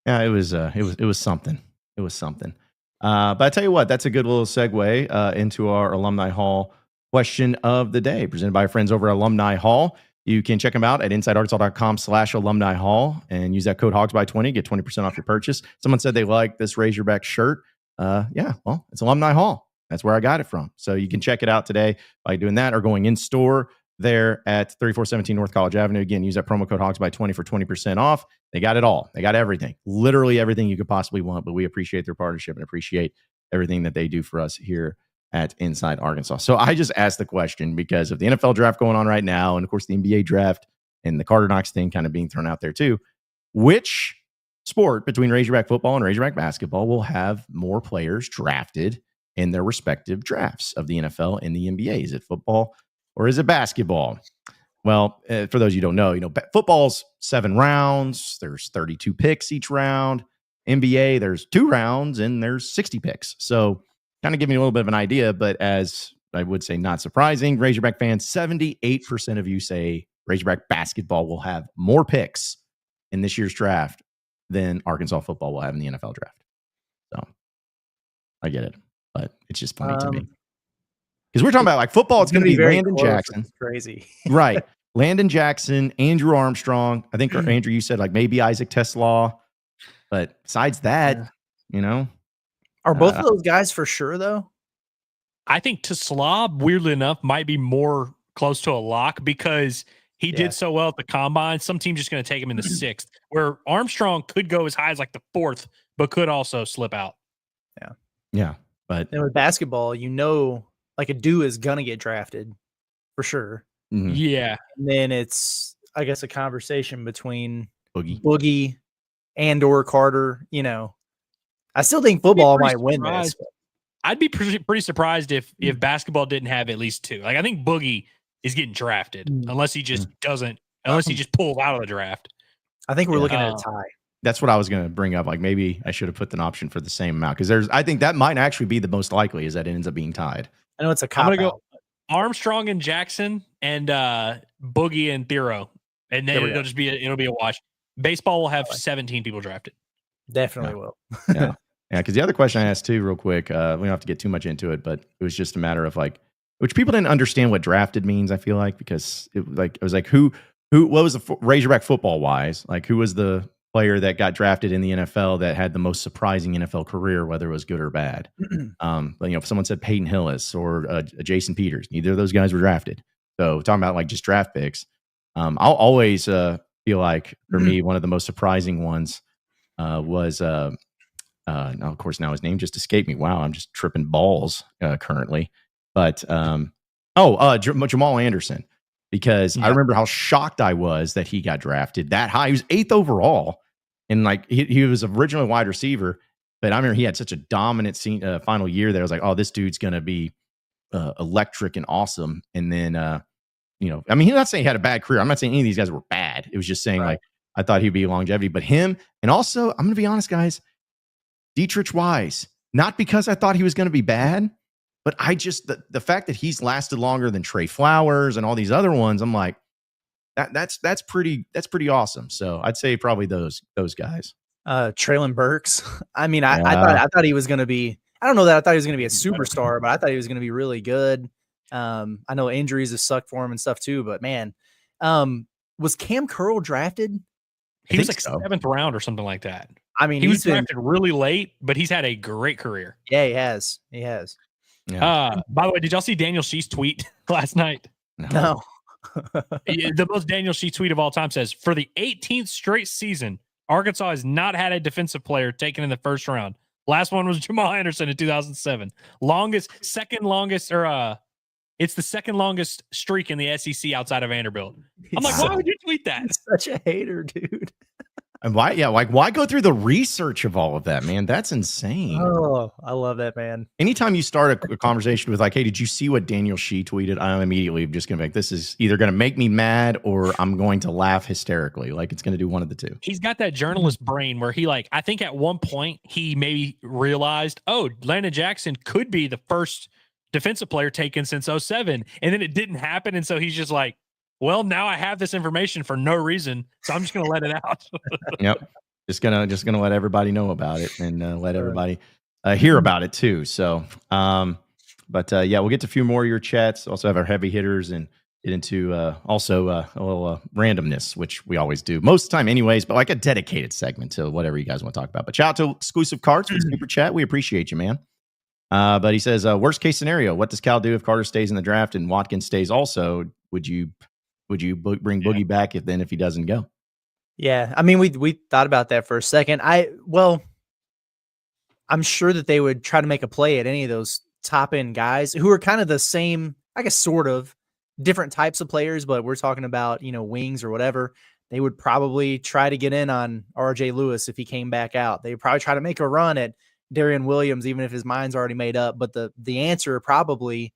yeah. It was something. It was something. But I tell you what, that's a good little segue into our Alumni Hall question of the day, presented by our friends over at Alumni Hall. You can check them out at InsideArkansas.com/Alumni Hall and use that code HOGS20, get 20% off your purchase. Someone said they like this Razorback shirt. Yeah, well, it's Alumni Hall. That's where I got it from. So you can check it out today by doing that or going in store there at 3417 North College Avenue. Again, use that promo code HOGS20 for 20% off. They got it all. They got everything, literally everything you could possibly want, but we appreciate their partnership and appreciate everything that they do for us here at Inside Arkansas. So I just asked the question because of the NFL draft going on right now, and of course the NBA draft and the Karter Knox thing kind of being thrown out there too. Which sport between Razorback football and Razorback basketball will have more players drafted in their respective drafts of the NFL and the NBA? Is it football or is it basketball? Well, for those you don't know, football's 7 rounds. There's 32 picks each round. NBA, there's 2 rounds and there's 60 picks. So kind of giving you a little bit of an idea. But as I would say not surprising. Razorback fans, 78% of you say Razorback basketball will have more picks in this year's draft than Arkansas football will have in the NFL draft. So I get it, but it's just funny to me. Because we're talking about like football, it's going to be Landon Jackson. Crazy. Right. Landon Jackson, Andrew Armstrong. I think, Andrew, you said like maybe Isaac Teslaw. But besides that, Are both of those guys for sure, though? I think Teslaw, weirdly enough, might be more close to a lock because he did so well at the combine. Some team's just going to take him in the 6th, where Armstrong could go as high as like the 4th, but could also slip out. Yeah. Yeah. But and with basketball, like a dude is going to get drafted for sure. Mm-hmm. Yeah. And then it's, I guess, a conversation between Boogie and or Karter. I still think football might win this. I'd be pretty surprised if basketball didn't have at least 2. Like I think Boogie is getting drafted unless he just unless he just pulls out of the draft. I think we're looking at a tie. That's what I was going to bring up. Like maybe I should have put an option for the same amount because I think that might actually be the most likely is that it ends up being tied. I know it's a cop I'm going to go Armstrong and Jackson and Boogie and Thero, and then it'll be a wash. Baseball will have 17 people drafted. Definitely will. Yeah. Because the other question I asked too, real quick, we don't have to get too much into it, but it was just a matter of like, which people didn't understand what drafted means. I feel like because it was like what was the Razorback football wise? Like who was the player that got drafted in the NFL that had the most surprising NFL career, whether it was good or bad? But if someone said Peyton Hillis or Jason Peters, neither of those guys were drafted. So talking about like just draft picks, I'll always feel like for me one of the most surprising ones was. Now, of course, now his name just escaped me. Wow, I'm just tripping balls currently. But Jamal Anderson, because I remember how shocked I was that he got drafted that high. He was 8th overall, and like he was originally a wide receiver. But I remember he had such a dominant final year that I was like, oh, this dude's gonna be electric and awesome. And then I mean, he's not saying he had a bad career. I'm not saying any of these guys were bad. It was just saying like I thought he'd be longevity, but him, and also I'm gonna be honest, guys. Dietrich Wise, not because I thought he was going to be bad, but I just the fact that he's lasted longer than Trey Flowers and all these other ones, I'm like, that's pretty awesome. So I'd say probably those guys. Traylon Burks. I mean, I thought he was going to be. I don't know that I thought he was going to be a superstar, but I thought he was going to be really good. I know injuries have sucked for him and stuff too, but man, was Cam Curl drafted? He was like 7th round or something like that. I mean, he was drafted really late, but he's had a great career. Yeah, he has. Yeah. By the way, did y'all see Daniel Sheets' tweet last night? No. The most Daniel Sheets tweet of all time says, for the 18th straight season, Arkansas has not had a defensive player taken in the 1st round. Last one was Jamal Anderson in 2007. Second longest streak in the SEC outside of Vanderbilt. I'm like, why would you tweet that? He's such a hater, dude. And why go through the research of all of that, man? That's insane. Oh, I love that, man. Anytime you start a conversation with like, hey, did you see what Daniel Shee tweeted? I'm immediately just going to be like, this is either going to make me mad or I'm going to laugh hysterically. Like it's going to do one of the two. He's got that journalist brain where he I think at one point he maybe realized, oh, Landon Jackson could be the first defensive player taken since 2007. And then it didn't happen. And so he's just like, well, now I have this information for no reason, so I'm just going to let it out. Yep. Just gonna let everybody know about it and let everybody hear about it too. So, we'll get to a few more of your chats. Also have our heavy hitters and get into a little randomness, which we always do most of the time anyways, but like a dedicated segment to whatever you guys want to talk about. But shout out to Exclusive Cards with Super Chat. We appreciate you, man. But he says, worst case scenario, what does Cal do if Karter stays in the draft and Watkins stays also? Would you bring Boogie back if he doesn't go? Yeah, I mean, we thought about that for a second. I'm sure that they would try to make a play at any of those top end guys who are kind of the same, I guess, sort of different types of players, but we're talking about, wings or whatever. They would probably try to get in on RJ Lewis if he came back out. They would probably try to make a run at Darian Williams, even if his mind's already made up. But the answer probably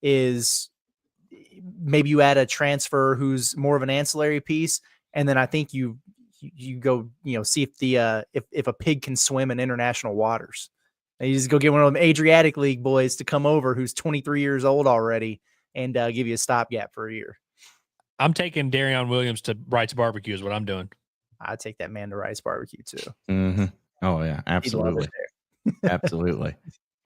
is maybe you add a transfer who's more of an ancillary piece. And then I think you go, see if if a pig can swim in international waters. And you just go get one of them Adriatic League boys to come over who's 23 years old already and give you a stopgap for a year. I'm taking Darion Williams to Wright's Barbecue is what I'm doing. I'd take that man to Wright's Barbecue too. Mm-hmm. Oh yeah, absolutely. Absolutely.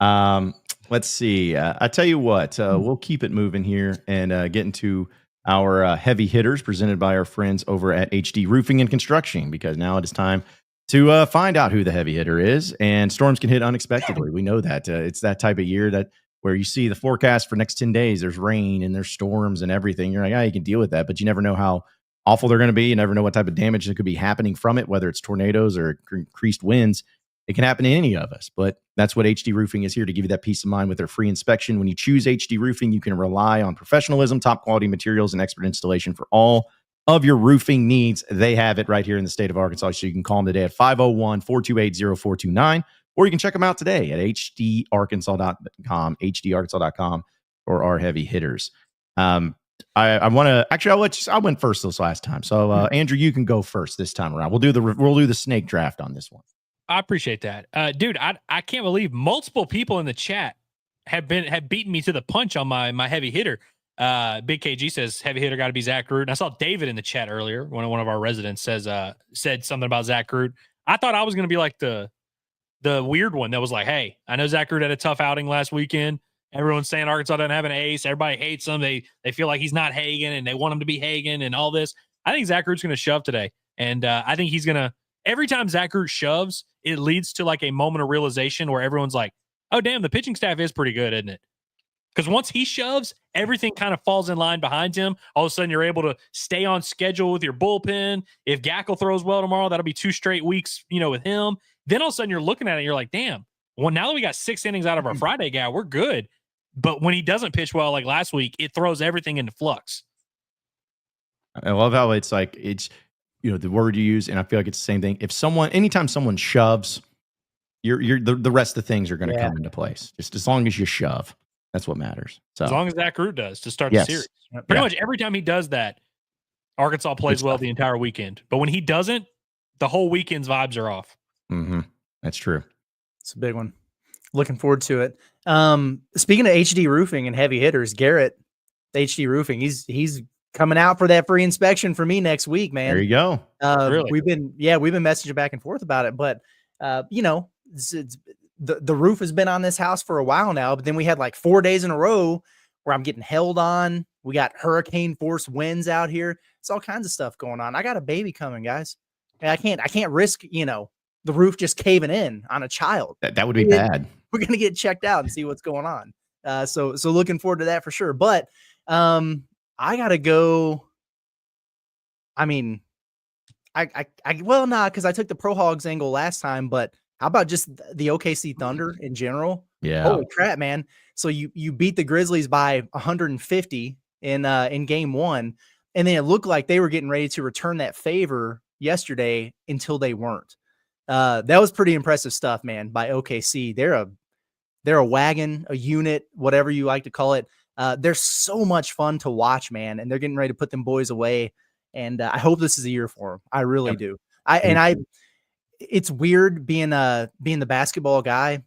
Let's see. I tell you what, we'll keep it moving here and get into our heavy hitters presented by our friends over at HD Roofing and Construction, because now it is time to find out who the heavy hitter is. And storms can hit unexpectedly. We know that it's that type of year that where you see the forecast for next 10 days, there's rain and there's storms and everything. You're like, you can deal with that, but you never know how awful they're going to be. You never know what type of damage that could be happening from it, whether it's tornadoes or increased winds. It can happen to any of us, but that's what HD Roofing is here to give you that peace of mind with their free inspection. When you choose HD Roofing, you can rely on professionalism, top quality materials, and expert installation for all of your roofing needs. They have it right here in the state of Arkansas, so you can call them today at 501-428-0429, or you can check them out today at hdarkansas.com, hdarkansas.com for our heavy hitters. I want to actually, I went first this last time, so Andrew, you can go first this time around. We'll do the snake draft on this one. I appreciate that. Dude, I can't believe multiple people in the chat have beaten me to the punch on my heavy hitter. Big KG says heavy hitter got to be Zach Root. And I saw David in the chat earlier. One of our residents said something about Zach Root. I thought I was going to be like the weird one that was like, hey, I know Zach Root had a tough outing last weekend. Everyone's saying Arkansas doesn't have an ace. Everybody hates him. They feel like he's not Hagen and they want him to be Hagen and all this. I think Zach Root's going to shove today. And I think he's going to, every time Zach Root shoves, it leads to like a moment of realization where everyone's like, oh, damn, the pitching staff is pretty good, isn't it? Because once he shoves, everything kind of falls in line behind him. All of a sudden, you're able to stay on schedule with your bullpen. If Gackle throws well tomorrow, that'll be 2 straight weeks, with him. Then all of a sudden, you're looking at it, and you're like, damn, well, now that we got 6 innings out of our Friday guy, we're good. But when he doesn't pitch well like last week, it throws everything into flux. I love how it's the word you use, and I feel like it's the same thing. Anytime someone shoves, the rest of the things are going to come into place. Just as long as you shove, that's what matters. So as long as Zach Root does to start the series, pretty much every time he does that, Arkansas plays well the entire weekend. But when he doesn't, the whole weekend's vibes are off. Mm-hmm. That's true. It's a big one. Looking forward to it. Speaking of HD Roofing and heavy hitters, Garrett, HD Roofing, he's coming out for that free inspection for me next week, man. There you go. Really? We've been messaging back and forth about it, but the roof has been on this house for a while now, but then we had like 4 days in a row where I'm getting held on. We got hurricane force winds out here. It's all kinds of stuff going on. I got a baby coming, guys. And I can't risk, the roof just caving in on a child. That would be bad. We're going to get checked out and see what's going on. So looking forward to that for sure. But, I gotta go. I mean, because I took the Pro Hogs angle last time, but how about just the OKC Thunder in general? Yeah. Holy crap, man. So you beat the Grizzlies by 150 in game 1, and then it looked like they were getting ready to return that favor yesterday until they weren't. That was pretty impressive stuff, man, by OKC. They're a wagon, a unit, whatever you like to call it. They're so much fun to watch, man, and they're getting ready to put them boys away. And I hope this is a year for them. I really do. It's weird being the basketball guy.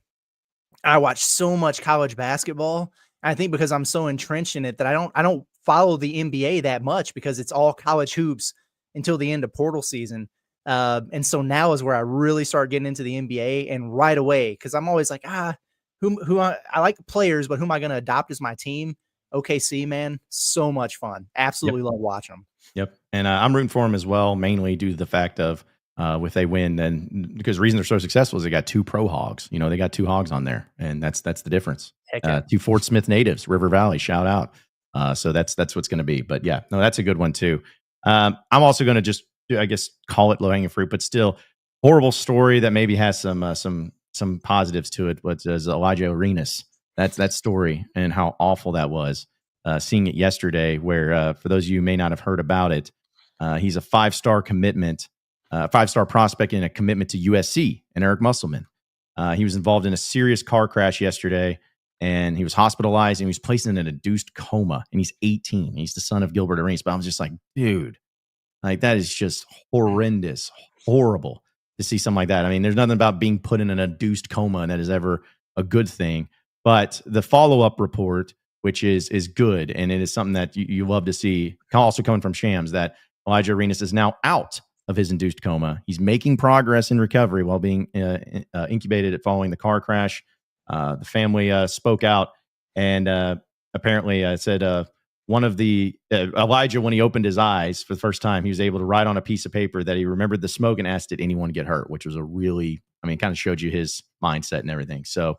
I watch so much college basketball. I think because I'm so entrenched in it that I don't follow the NBA that much because it's all college hoops until the end of portal season. And so now is where I really start getting into the NBA, and right away, because I'm always like, I like players, but who am I going to adopt as my team? OKC, man, so much fun. Absolutely love watching them. Yep. And I'm rooting for them as well, mainly due to the fact of if they win, then because the reason they're so successful is they got 2 pro hogs. They got 2 hogs on there, and that's the difference. 2 Fort Smith natives, River Valley, shout out. So that's what's going to be. But yeah, no, that's a good one too. I'm also going to just, I guess, call it low hanging fruit, but still horrible story that maybe has some positives to it. What is Elijah Arenas? That story and how awful that was. Seeing it yesterday, where for those of you who may not have heard about it, he's a 5-star commitment, 5-star prospect in a commitment to USC and Eric Musselman. He was involved in a serious car crash yesterday, and he was hospitalized and he was placed in an induced coma. And he's 18. He's the son of Gilbert Arenas. But I was just like, dude, like that is just horrendous, horrible. to see something like that. I mean, there's nothing about being put in an induced coma and that is ever a good thing. But the follow-up report, which is good, and it is something that you love to see, also coming from Shams, that Elijah Arenas is now out of his induced coma. He's making progress in recovery while being incubated following the car crash. The family spoke out and apparently said one of the Elijah, when he opened his eyes for the first time, he was able to write on a piece of paper that he remembered the smoke and asked, did anyone get hurt? Which was a really, kind of showed you his mindset and everything. So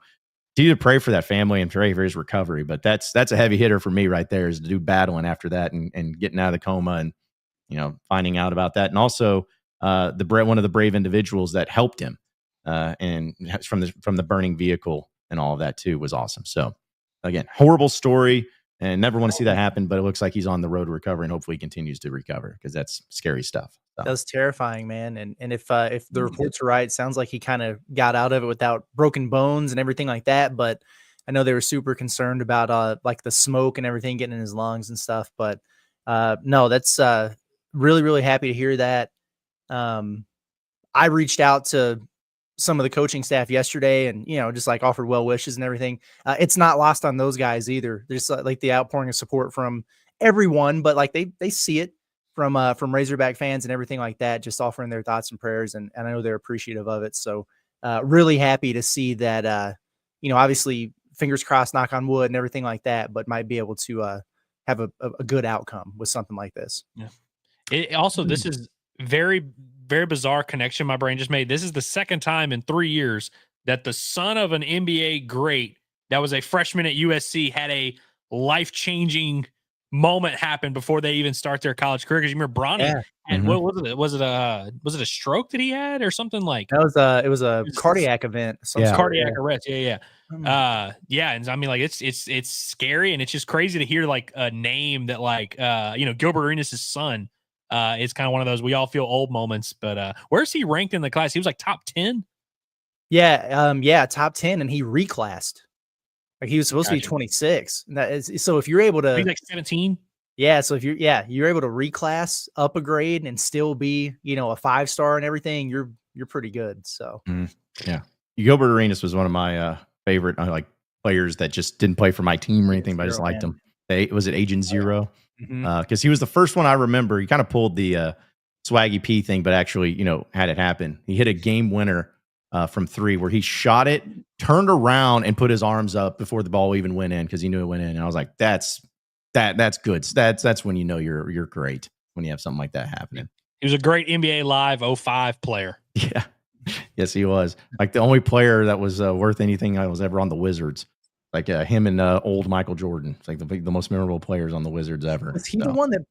continue to pray for that family and pray for his recovery. But that's a heavy hitter for me right there, is the dude battling after that and getting out of the coma and, finding out about that. And also one of the brave individuals that helped him and from the burning vehicle and all of that too was awesome. So again, horrible story. And never want to see that happen, but it looks like he's on the road to recovery, and hopefully he continues to recover, because that's scary stuff. So. That's terrifying, man. And if the reports are right, it sounds like he kind of got out of it without broken bones and everything like that. But I know they were super concerned about like the smoke and everything getting in his lungs and stuff. But no, that's really, really happy to hear that. I reached out to some of the coaching staff yesterday and, just like offered well wishes and everything. It's not lost on those guys either. There's like the outpouring of support from everyone, but like they see it from Razorback fans and everything like that, just offering their thoughts and prayers. And I know they're appreciative of it. So really happy to see that, obviously fingers crossed, knock on wood and everything like that, but might be able to have a good outcome with something like this. Yeah. This is very, very bizarre connection my brain just made. This is the second time in 3 years that the son of an NBA great that was a freshman at USC had a life-changing moment happen before they even start their college career. Because you remember Bronny, and what was it? Was it a stroke that he had or something like? That it was a cardiac event. Cardiac arrest. Yeah. And I mean, like it's scary, and it's just crazy to hear like a name that like Gilbert Arenas' son. It's kind of one of those we all feel old moments, but where's he ranked in the class? He was like top 10. Yeah, top 10, and he reclassed. Like he was supposed to be 26. So if you're able to, he's like 17. Yeah, so if you're able to reclass up a grade and still be, a 5-star and everything, you're pretty good. So yeah, Gilbert Arenas was one of my favorite players that just didn't play for my team or anything, but I just liked him. Was it Agent Zero? Because he was the first one I remember. He kind of pulled the Swaggy P thing, but actually, had it happen. He hit a game winner from 3 where he shot it, turned around, and put his arms up before the ball even went in because he knew it went in. And I was like, that's good. That's when you're great, when you have something like that happening. He was a great NBA Live 05 player. Yeah. Yes, he was. Like the only player that was worth anything I was ever on the Wizards. Like him and old Michael Jordan. It's like the most memorable players on the Wizards ever. Was he the one that?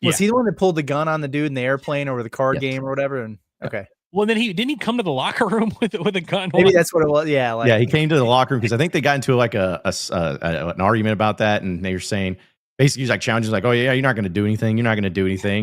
Was he the one that pulled the gun on the dude in the airplane over the card game or whatever? And okay. Well, then didn't he come to the locker room with a gun? Maybe that's what it was. Yeah, he came to the locker room because I think they got into like an argument about that, and they were saying basically he's like challenging, like, oh yeah, you're not going to do anything,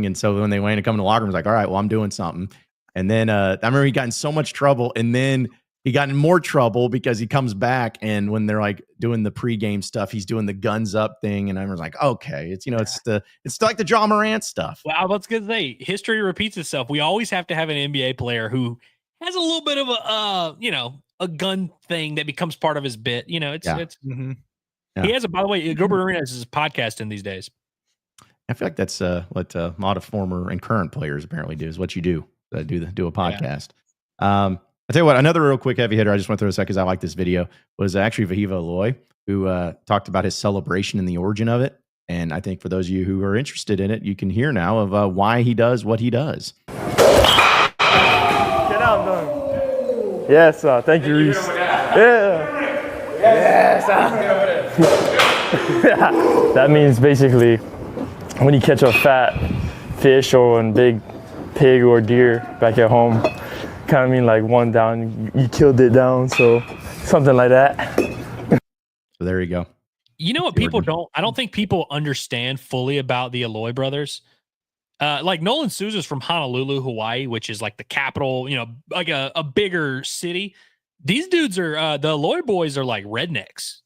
and so when they went to come to the locker room, he's like, all right, well I'm doing something, and then I remember he got in so much trouble, and then he got in more trouble because he comes back, and when they're like doing the pregame stuff, he's doing the guns up thing, and I was like, okay, it's it's like the Ja Morant stuff. Well, I was gonna say history repeats itself. We always have to have an NBA player who has a little bit of a gun thing that becomes part of his bit. He has by the way, Gilbert Arenas is podcasting these days. I feel like that's what a lot of former and current players apparently do, is what you do a podcast. Yeah. I'll tell you what, another real quick heavy hitter I just want to throw a second because I like this video was actually Vahiva Aloy, who talked about his celebration and the origin of it. And I think for those of you who are interested in it, you can hear now of why he does what he does. Get out, done. Yes, thank you, Reese. Yeah. Yes. That means basically when you catch a fat fish or a big pig or deer back at home, kind of mean like one down, you killed it down, so something like that. So there you go. You know what I don't think people understand fully about the Aloy brothers. Like Nolan Souza's from Honolulu, Hawaii, which is like the capital, like a bigger city. These dudes are, the Aloy boys are like rednecks,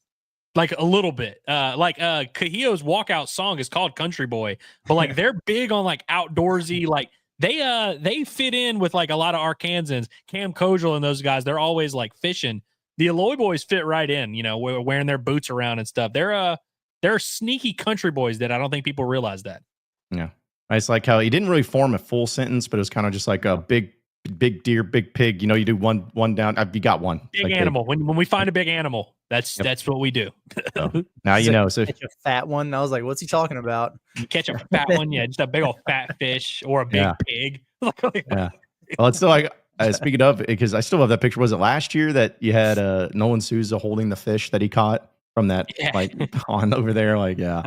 like a little bit. Kahio's walkout song is called Country Boy, but like they're big on like outdoorsy, like they fit in with like a lot of Arkansans. Cam Kojal and those guys, they're always like fishing. The Aloy boys fit right in, wearing their boots around and stuff. They're sneaky country boys that I don't think people realize that. Yeah. It's like how he didn't really form a full sentence, but it was kind of just like a big deer, big pig. You do one down. You got one. Big like animal. When we find a big animal, that's what we do. So, now you know. So catch a fat one. I was like, what's he talking about? You catch a fat one, yeah, just a big old fat fish or a big pig. Yeah. Well, it's still like speaking of, because I still have that picture. Was it last year that you had Nolan Souza holding the fish that he caught from that like pond over there? Like, yeah,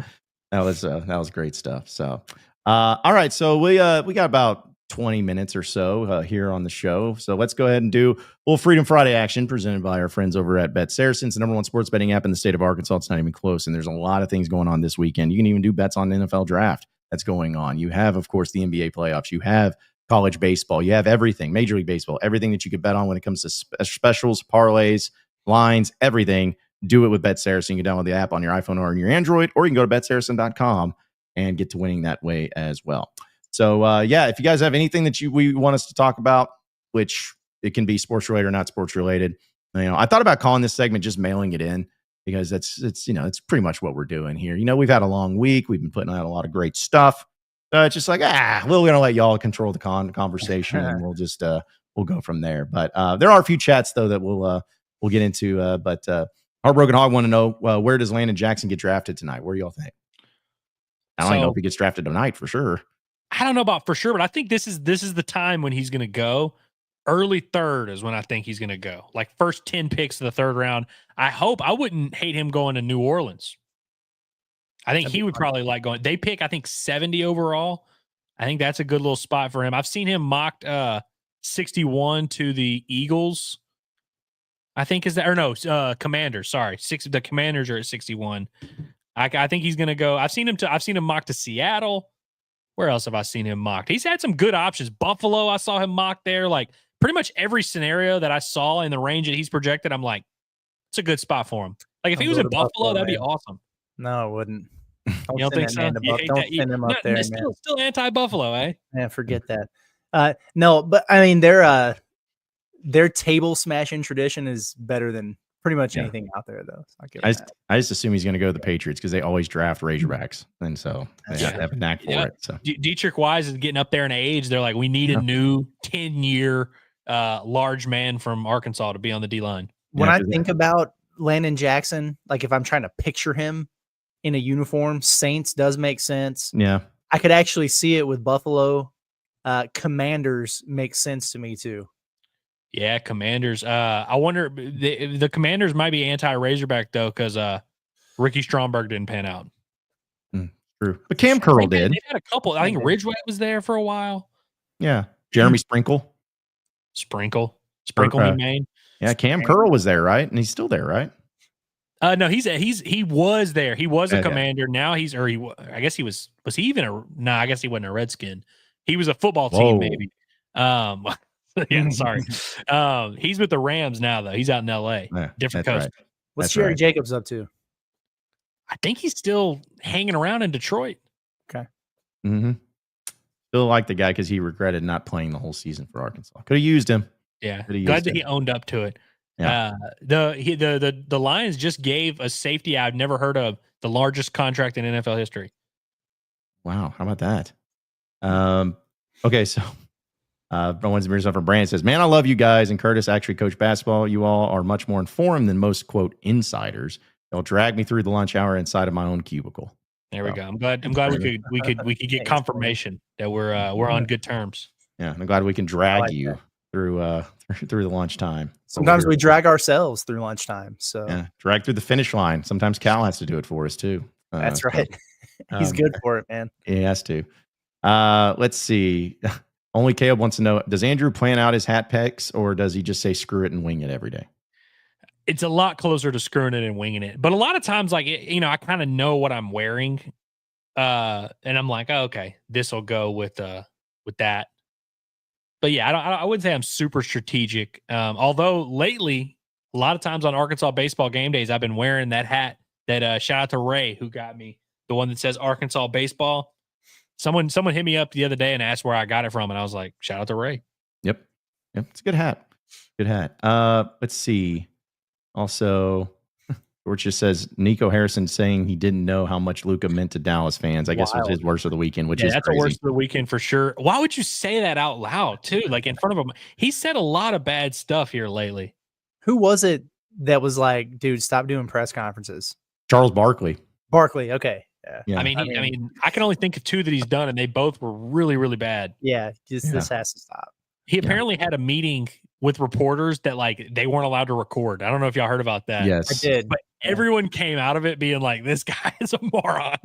that was great stuff. So, all right, so we got about 20 minutes or so here on the show. So let's go ahead and do a little Freedom Friday action presented by our friends over at BetSaracen. It's the #1 sports betting app in the state of Arkansas. It's not even close. And there's a lot of things going on this weekend. You can even do bets on the NFL draft that's going on. You have, of course, the NBA playoffs. You have college baseball. You have everything, Major League Baseball, everything that you could bet on when it comes to specials, parlays, lines, everything. Do it with BetSaracen. You can download the app on your iPhone or on your Android, or you can go to BetSaracen.com and get to winning that way as well. So, if you guys have anything that we want us to talk about, which it can be sports related or not sports related, I thought about calling this segment just mailing it in, because it's pretty much what we're doing here. We've had a long week. We've been putting out a lot of great stuff. It's just like, we're going to let y'all control the conversation, and we'll just we'll go from there. But there are a few chats though that we'll get into. But Heartbroken Hog want to know, where does Landon Jackson get drafted tonight? Where do y'all think? I don't know if he gets drafted tonight for sure. I don't know about for sure, but I think this is the time when he's going to go. Early third is when I think he's going to go. Like first 10 picks of the third round. I wouldn't hate him going to New Orleans. I think he would probably like going. They pick, I think, 70 overall. I think that's a good little spot for him. I've seen him mocked 61 to the Eagles. I think Commanders. Sorry, the Commanders are at 61. I think he's going to go. I've seen him mocked to Seattle. Where else have I seen him mocked? He's had some good options. Buffalo, I saw him mocked there. Like pretty much every scenario that I saw in the range that he's projected, I'm like, it's a good spot for him. Like if he was in Buffalo, that'd be awesome. No, it wouldn't. You don't think so? Don't send him up there, man. Still anti-Buffalo, eh? Yeah, forget that. No, but I mean, their table smashing tradition is better than pretty much anything out there, though. So I just assume he's going to go to the Patriots because they always draft Razorbacks, and so they have a knack for it. So Dietrich Wise is getting up there in age. They're like, we need a new 10-year large man from Arkansas to be on the D-line. When I think about Landon Jackson, like if I'm trying to picture him in a uniform, Saints does make sense. Yeah, I could actually see it with Buffalo. Commanders makes sense to me too. Yeah, Commanders. I wonder, the Commanders might be anti-Razorback though, because Ricky Stromberg didn't pan out. True, but Cam Curl did. They had a couple. I think Ridgeway was there for a while. Yeah, Jeremy Sprinkle, Maine. Yeah, Cam Curl was there, right? And he's still there, right? No, he was there. He was a Commander. Now I guess he was he even I guess he wasn't a Redskin. He was a football team, maybe. Yeah, sorry. He's with the Rams now, though. He's out in L.A. Yeah, different coast. Right. What's Jerry Jacobs up to? I think he's still hanging around in Detroit. Okay. Mm-hmm. Still like the guy because he regretted not playing the whole season for Arkansas. Could have used him. Yeah, glad that he owned up to it. Yeah. The Lions just gave a safety I've never heard of the largest contract in NFL history. Wow, how about that? Okay, so. From Brand says, man, I love you guys. And Curtis actually coach basketball. You all are much more informed than most, quote, insiders. They'll drag me through the lunch hour inside of my own cubicle. There we go. I'm glad we could get confirmation that we're on good terms. Yeah, I'm glad we can drag you through the lunchtime. Sometimes we drag ourselves through lunchtime. So drag through the finish line. Sometimes Cal has to do it for us too. That's right. He's good for it, man. He has to. Let's see. Only Caleb wants to know, does Andrew plan out his hat picks, or does he just say screw it and wing it every day? It's a lot closer to screwing it and winging it. But a lot of times, like, I kind of know what I'm wearing. And I'm like, oh, okay, this will go with that. But yeah, I wouldn't say I'm super strategic. Although lately, a lot of times on Arkansas baseball game days, I've been wearing that hat that shout out to Ray, who got me the one that says Arkansas baseball. Someone hit me up the other day and asked where I got it from, and I was like, shout out to Ray. Yep. It's a good hat. Good hat. Let's see. Also, George just says Nico Harrison saying he didn't know how much Luka meant to Dallas fans. I guess it was his worst of the weekend, which is that's crazy. a worst of the weekend for sure. Why would you say that out loud too? Like in front of him, he said a lot of bad stuff here lately. Who was it that was like, dude, stop doing press conferences? Charles Barkley. Barkley. Okay. Yeah. I mean, I can only think of 2 that he's done, and they both were really, really bad. Yeah. This has to stop. He apparently had a meeting with reporters that like they weren't allowed to record. I don't know if y'all heard about that. Yes, I did. But everyone came out of it being like, "This guy is a moron."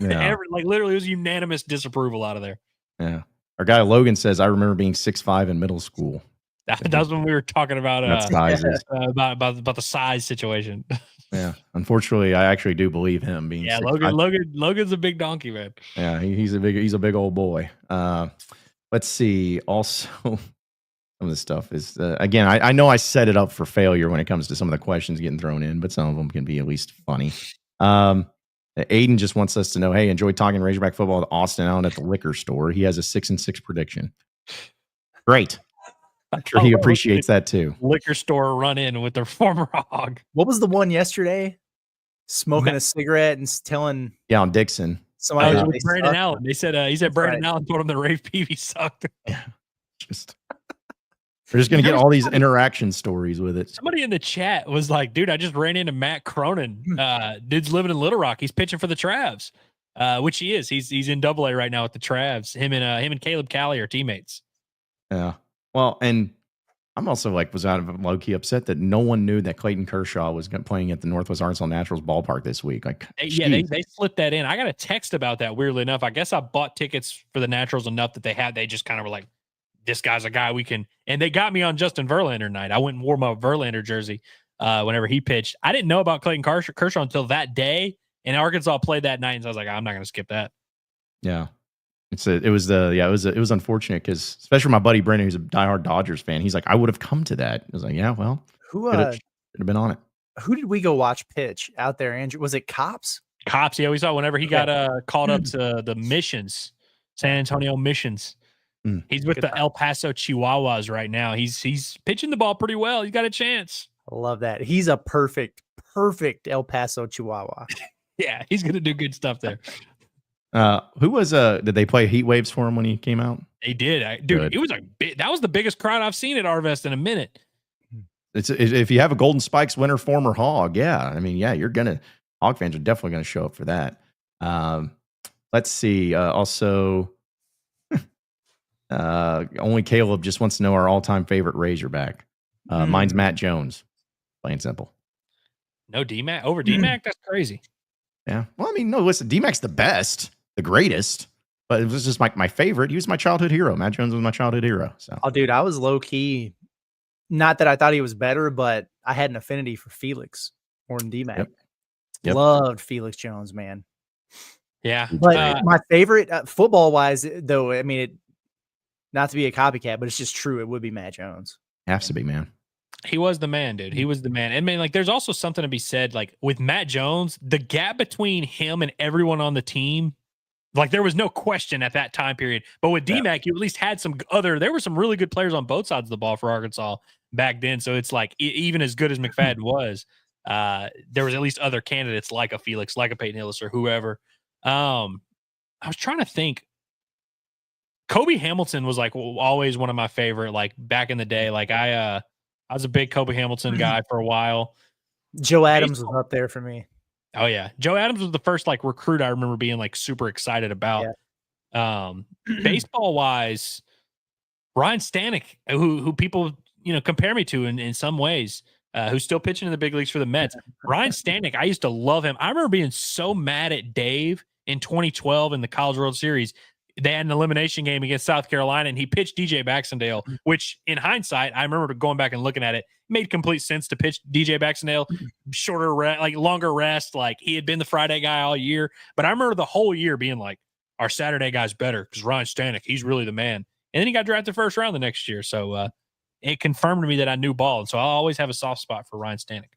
Literally, it was unanimous disapproval out of there. Yeah. Our guy Logan says, "I remember being 6'5" in middle school." That's when we were talking about sizes. about the size situation. Yeah. Unfortunately, I actually do believe him being. Yeah, 6'5". Logan's a big donkey, man. Yeah, he's a big old boy. Let's see. Also, some of this stuff is again. I know I set it up for failure when it comes to some of the questions getting thrown in, but some of them can be at least funny. Aiden just wants us to know, hey, enjoy talking Razorback football with Austin out at the liquor store. He has a 6-6 prediction. Great. I'm sure he appreciates that too. Liquor store run in with their former Hog. What was the one yesterday? Smoking a cigarette and telling on Dixon. Somebody with Brandon Allen. They said he said Brandon Allen told him that Rafe Peavy sucked. Yeah. We're just gonna get all these interaction stories with it. Somebody in the chat was like, dude, I just ran into Matt Cronin. Dude's living in Little Rock. He's pitching for the Travs. Which he is. He's in AA right now with the Travs. Him and Caleb Cali are teammates. Yeah. Well, and I'm also was out of low-key upset that no one knew that Clayton Kershaw was playing at the Northwest Arkansas Naturals ballpark this week. They slipped that in. I got a text about that, weirdly enough. I guess I bought tickets for the Naturals enough that they just kind of were like, this guy's a guy we can, and they got me on Justin Verlander night. I went and wore my Verlander jersey whenever he pitched. I didn't know about Clayton Kershaw until that day, and Arkansas played that night, and so I was like, I'm not going to skip that. Yeah. It was unfortunate because especially my buddy Brendan, who's a diehard Dodgers fan, he's like, I would have come to that. I was like, yeah, well, who should have been on it. Who did we go watch pitch out there, Andrew? Was it Cops? Cops, yeah, we saw whenever he got called up to the Missions, San Antonio Missions. He's with the El Paso Chihuahuas right now. He's pitching the ball pretty well. He's got a chance. I love that. He's a perfect El Paso Chihuahua. Yeah, he's gonna do good stuff there. Who was did they play Heat Waves for him when he came out? They did. Dude, it was that was the biggest crowd I've seen at Arvest in a minute. It's if you have a Golden Spikes winner, former Hog, Hog fans are definitely gonna show up for that. Let's see. Also, only Caleb just wants to know our all-time favorite Razorback. Mine's Matt Jones. Plain simple. No D-Mac over D-Mac. That's crazy. Yeah. Well, I mean, no. Listen, D-Mac's the best, the greatest, but it was just my favorite. He was my childhood hero. Matt Jones was my childhood hero. So, dude, I was low key. Not that I thought he was better, but I had an affinity for Felix more than D-Mac. Yep. Loved Felix Jones, man. Yeah. But my favorite football wise, though, I mean, not to be a copycat, but it's just true. It would be Matt Jones. Has to be, man. He was the man, dude. He was the man. And man, there's also something to be said, with Matt Jones, the gap between him and everyone on the team, there was no question at that time period. But with D-Mac, you at least had there were some really good players on both sides of the ball for Arkansas back then. So it's even as good as McFadden was, there was at least other candidates like a Felix, like a Peyton Hillis or whoever. I was trying to think. Kobe Hamilton was always one of my favorite, back in the day. I was a big Kobe Hamilton guy for a while. Joe Adams was up there for me. Oh yeah. Joe Adams was the first recruit I remember being super excited about. Yeah. Baseball wise, Ryan Stanek, who people, compare me to in some ways, who's still pitching in the big leagues for the Mets. Ryan Stanek, I used to love him. I remember being so mad at Dave in 2012 in the College World Series. They had an elimination game against South Carolina, and he pitched DJ Baxendale, which in hindsight, I remember going back and looking at it, made complete sense to pitch DJ Baxendale, shorter rest, longer rest. He had been the Friday guy all year. But I remember the whole year being our Saturday guy's better because Ryan Stanek, he's really the man. And then he got drafted first round the next year. So it confirmed to me that I knew ball. And so I'll always have a soft spot for Ryan Stanek.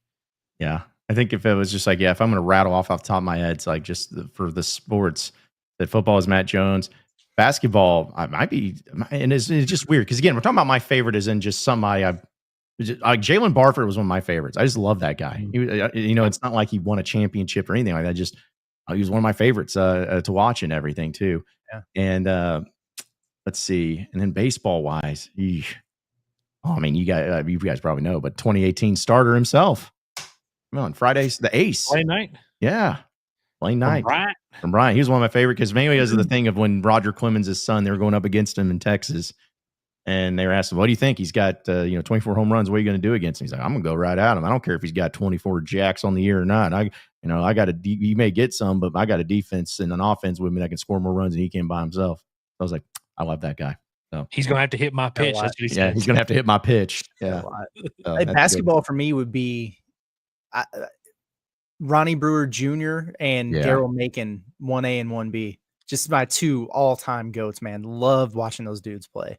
Yeah. I think if it was just if I'm going to rattle off the top of my head, it's just for the sports, That football is Matt Jones. Basketball, I might be, and it's just weird because again, we're talking about my favorite is in just somebody like Jalen Barford was one of my favorites. I just love that guy. It's not like he won a championship or anything like that. Just he was one of my favorites to watch and everything too. Yeah. And let's see, and then baseball wise, you guys probably know, but 2018 starter himself. Come on, Fridays, the ace. Friday night. Yeah. Blaine Knight. From Bryant. He was one of my favorite because mainly because of the thing of when Roger Clemens' son, they were going up against him in Texas. And they were asking, what do you think? He's got 24 home runs. What are you going to do against him? He's like, I'm going to go right at him. I don't care if he's got 24 jacks on the year or not. I got he may get some, but I got a defense and an offense with me that can score more runs than he can by himself. I was like, I love that guy. So he's going to have to hit my pitch. That's what he said. Yeah, he's going to have to hit my pitch. Yeah. Basketball for me would be Ronnie Brewer Jr. and Daryl Macon, 1A and 1B. Just my two all-time goats, man. Loved watching those dudes play.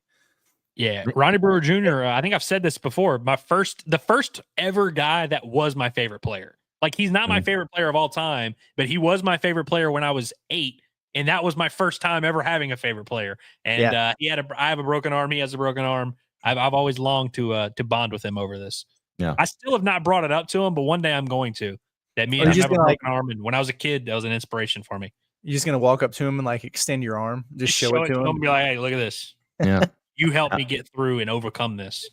Yeah, Ronnie Brewer Jr. I think I've said this before. The first ever guy that was my favorite player. Like he's not my favorite player of all time, but he was my favorite player when I was 8, and that was my first time ever having a favorite player. And I have a broken arm. He has a broken arm. I've always longed to bond with him over this. Yeah, I still have not brought it up to him, but one day I'm going to. That me and him have a broken arm, and when I was a kid, that was an inspiration for me. You're just gonna walk up to him and like extend your arm, just show it to him, and be like, "Hey, look at this." Yeah. You helped me get through and overcome this.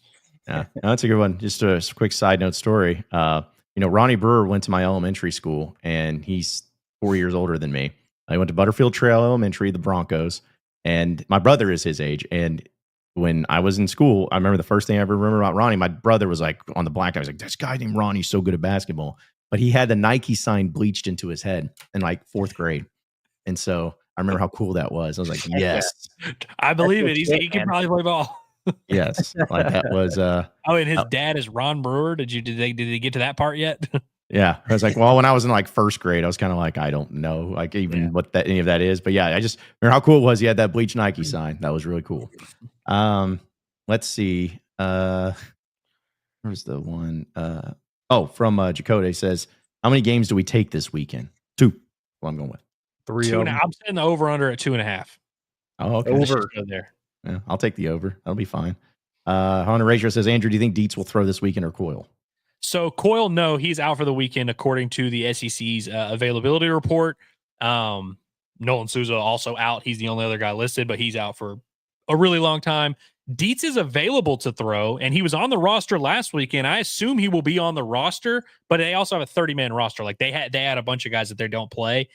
Yeah, that's a good one. Just a quick side note story. Ronnie Brewer went to my elementary school, and he's 4 years older than me. I went to Butterfield Trail Elementary, the Broncos, and my brother is his age. And when I was in school, I remember the first thing I ever remember about Ronnie, my brother was like on the black. I was like, this guy named Ronnie's so good at basketball. But he had the Nike sign bleached into his head in like 4th grade. And so I remember how cool that was. I was like, yes. I believe it. He can probably play ball. Yes. Like that was and his dad is Ron Brewer. Did they get to that part yet? Yeah. I was like, well, when I was in like 1st grade, I was kind of like, I don't know like even what any of that is. But yeah, I just remember how cool it was. He had that bleached Nike sign. That was really cool. Let's see. Where's the one? From Jacote says, how many games do we take this weekend? 2. Well, I'm going with 3. 2.5. I'm setting the over under at 2.5. Oh, okay. Over there. Yeah, I'll take the over. That'll be fine. Hunter Ratio says, Andrew, do you think Dietz will throw this weekend or Coyle? So Coyle, no, he's out for the weekend according to the SEC's availability report. Nolan Souza also out. He's the only other guy listed, but he's out for a really long time. Dietz is available to throw, and he was on the roster last weekend. I assume he will be on the roster, but they also have a 30-man roster. Like they had a bunch of guys that they don't play.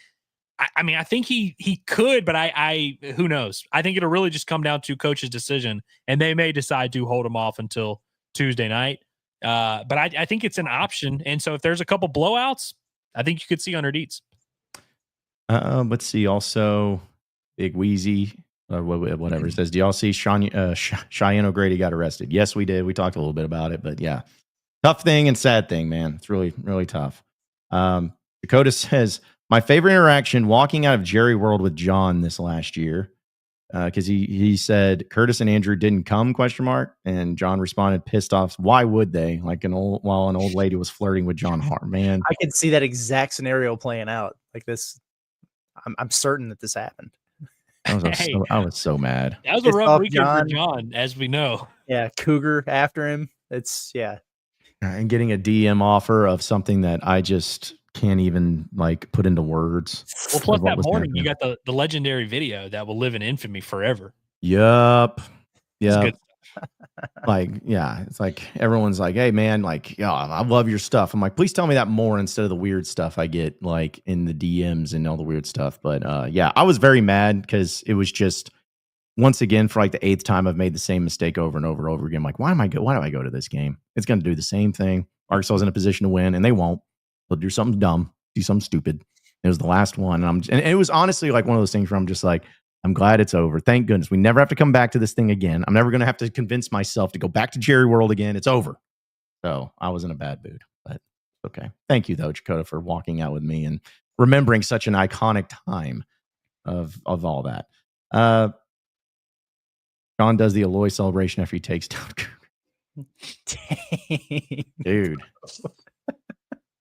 I think he could, but I who knows? I think it'll really just come down to coach's decision, and they may decide to hold him off until Tuesday night. But I think it's an option, and so if there's a couple blowouts, I think you could see under Dietz. Let's see. Also, Big Wheezy. Whatever it says. Do y'all see Cheyenne O'Grady got arrested? Yes, we did. We talked a little bit about it, but yeah, tough thing and sad thing, man. It's really, really tough. Dakota says, my favorite interaction walking out of Jerry World with John this last year, because he said Curtis and Andrew didn't come ? And John responded pissed off. Why would they? Like while an old lady was flirting with John Hart. Man, I could see that exact scenario playing out like this. I'm certain that this happened. I was so mad. That was a rough weekend for John, as we know. Yeah, Cougar after him. And getting a DM offer of something that I just can't even like put into words. Well, plus that morning you got the legendary video that will live in infamy forever. Yep. It's like everyone's like, hey man, like, yeah, I love your stuff. I'm like, please tell me that more instead of the weird stuff I get like in the DMs and all the weird stuff. But I was very mad because it was just once again for like the 8th time I've made the same mistake over and over and over again. I'm like, why do I go to this game? It's going to do the same thing. Arkansas is in a position to win, and they won't. They'll do something dumb, do something stupid. It was the last one, and it was honestly like one of those things where I'm just like, I'm glad it's over. Thank goodness. We never have to come back to this thing again. I'm never going to have to convince myself to go back to Jerry World again. It's over. So I was in a bad mood, but okay. Thank you, though, Dakota, for walking out with me and remembering such an iconic time of all that. John does the Aloy celebration after he takes down. Dude.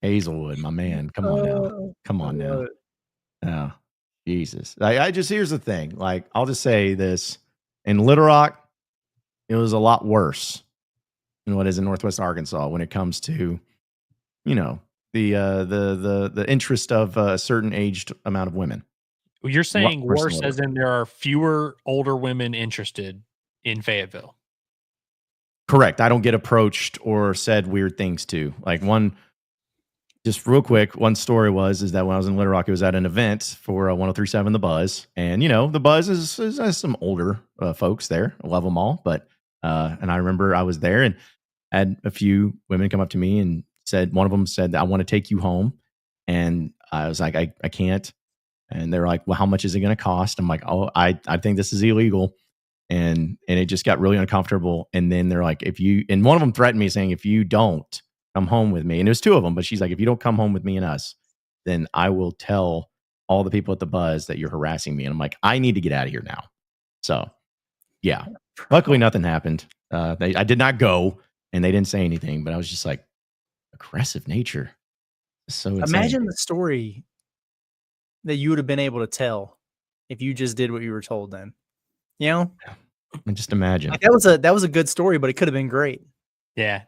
Hazelwood, my man. Come on now. Yeah. Jesus. I just, here's the thing. Like, I'll just say this. In Little Rock, it was a lot worse than what is in Northwest Arkansas when it comes to, you know, the interest of a certain aged amount of women. You're saying worse older. as in there are fewer older women interested in Fayetteville. Correct. I don't get approached or said weird things to. Like just real quick, one story is that when I was in Little Rock, it was at an event for 103.7 The Buzz. And, you know, The Buzz is some older folks there. I love them all. But, and I remember I was there and had a few women come up to me and one of them said, I want to take you home. And I was like, I can't. And they're like, well, how much is it going to cost? I'm like, oh, I think this is illegal. And it just got really uncomfortable. And then they're like, and one of them threatened me saying, if you don't come home with me, and there's two of them, but she's like, if you don't come home with me and us, then I will tell all the people at the Buzz that you're harassing me. And I'm like, I need to get out of here now. So yeah, luckily nothing happened. I did not go and they didn't say anything, but I was just like, aggressive nature. So insane. Imagine the story that you would have been able to tell if you just did what you were told then. You know? And just imagine. Like that was a good story, but it could have been great. Yeah.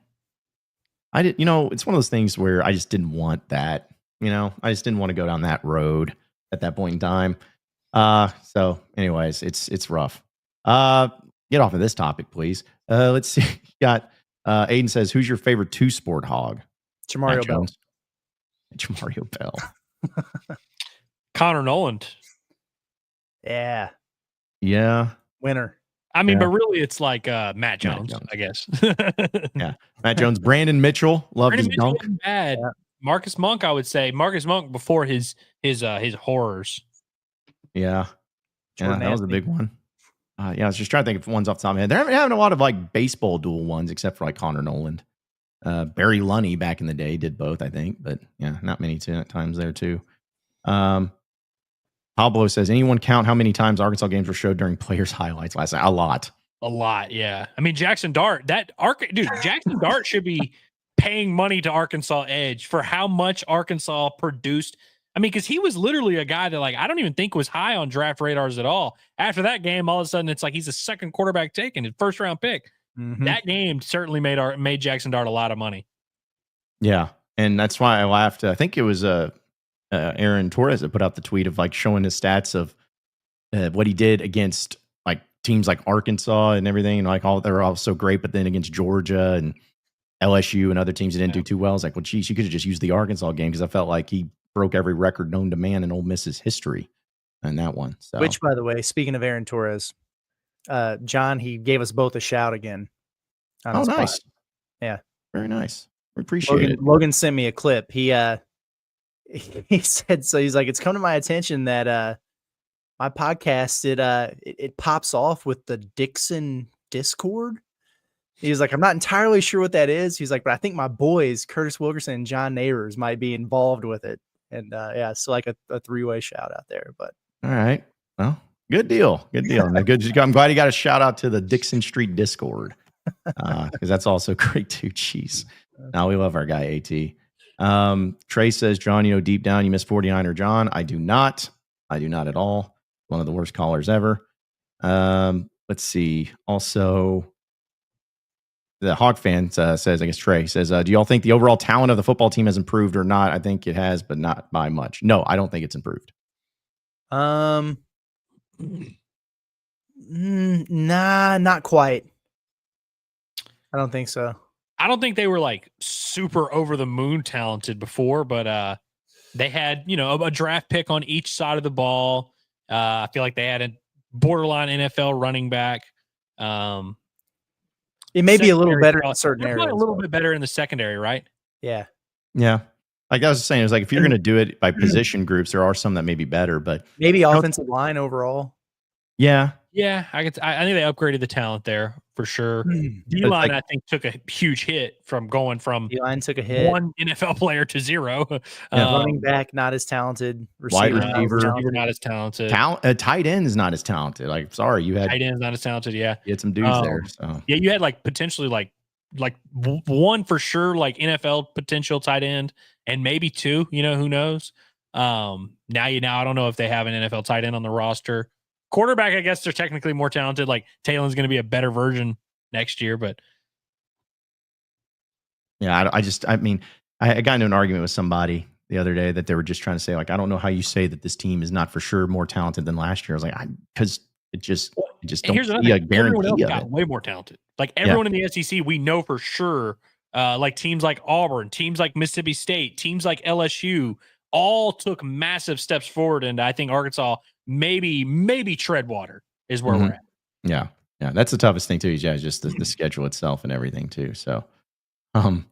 It's one of those things where I just didn't want that. You know, I just didn't want to go down that road at that point in time. So anyways, it's rough. Get off of this topic, please. Let's see. Got Aiden says, who's your favorite two-sport hog? Jamario Bell. Jamario Bell. Connor Noland. Yeah. Winner. I mean, but really it's like Matt Jones, I guess. Yeah. Matt Jones. Brandon Mitchell. Loved his dunk. Bad. Yeah. Marcus Monk, I would say. Marcus Monk before his horrors. Yeah. Jordan that was a big one. I was just trying to think of ones off the top of my head. They're having a lot of like baseball dual ones, except for like Connor Noland. Barry Lunny back in the day did both, I think, but yeah, not many times there too. Pablo says, anyone count how many times Arkansas games were showed during players' highlights last night? A lot, yeah. I mean, Jackson Dart, Jackson Dart should be paying money to Arkansas Edge for how much Arkansas produced. I mean, because he was literally a guy that, like, I don't even think was high on draft radars at all. After that game, all of a sudden, it's like he's a second quarterback taken, his first round pick. Mm-hmm. That game certainly made Jackson Dart a lot of money. Yeah, and that's why I laughed. I think it was Aaron Torres that put out the tweet of like showing his stats of what he did against like teams like Arkansas and everything, and like all they're all so great, but then against Georgia and LSU and other teams that didn't do too well. It's like, well, geez, you could have just used the Arkansas game because I felt like he broke every record known to man in Ole Miss's history in that one. So. Which, by the way, speaking of Aaron Torres, John, he gave us both a shout again. Oh, nice. Spot. Yeah. Very nice. We appreciate it. Logan sent me a clip. He said, so he's like, it's come to my attention that my podcast, it pops off with the Dixon Discord. He was like, I'm not entirely sure what that is. He's like, but I think my boys, Curtis Wilkerson and John Neighbors, might be involved with it. And so like a three-way shout out there. But all right. Well, good deal. I'm glad you got a shout out to the Dixon Street Discord. Because that's also great too. Jeez. Now we love our guy AT. Trey says, John, deep down you miss 49er John. I do not at all. One of the worst callers ever. Let's see. Also, the Hog fan says, I guess Trey says, do y'all think the overall talent of the football team has improved or not? I think it has, but not by much. No, I don't think it's improved. Nah, not quite. I don't think so. I don't think they were like super over the moon talented before, but they had, a draft pick on each side of the ball. I feel like they had a borderline NFL running back. It may be a little better in certain areas. A little bit better in the secondary, right? Yeah. Yeah. Like I was saying, it was like if you're going to do it by position groups, there are some that may be better, but maybe offensive line overall. Yeah. Yeah, I think they upgraded the talent there for sure. D-line, I think, took a huge hit from going from D-line took a hit. One NFL player to zero. Running back, not as talented. Wide receiver, not as talented. Tight end is not as talented. Like, sorry, you had tight end is not as talented. Yeah, you had some dudes there. So. Yeah, you had like potentially like one for sure, like NFL potential tight end, and maybe two. Who knows? Now I don't know if they have an NFL tight end on the roster. Quarterback, I guess they're technically more talented. Like Taylor's going to be a better version next year, but yeah, I got into an argument with somebody the other day that they were just trying to say, like, I don't know how you say that this team is not for sure more talented than last year. I was like, because it just don't here's see a thing. Everyone else guarantee of got it. way more talented. Like everyone in the SEC, we know for sure. Like teams like Auburn, teams like Mississippi State, teams like LSU, all took massive steps forward. And I think Arkansas maybe tread water is where we're at. Yeah. That's the toughest thing too. Yeah, just the schedule itself and everything too. So, and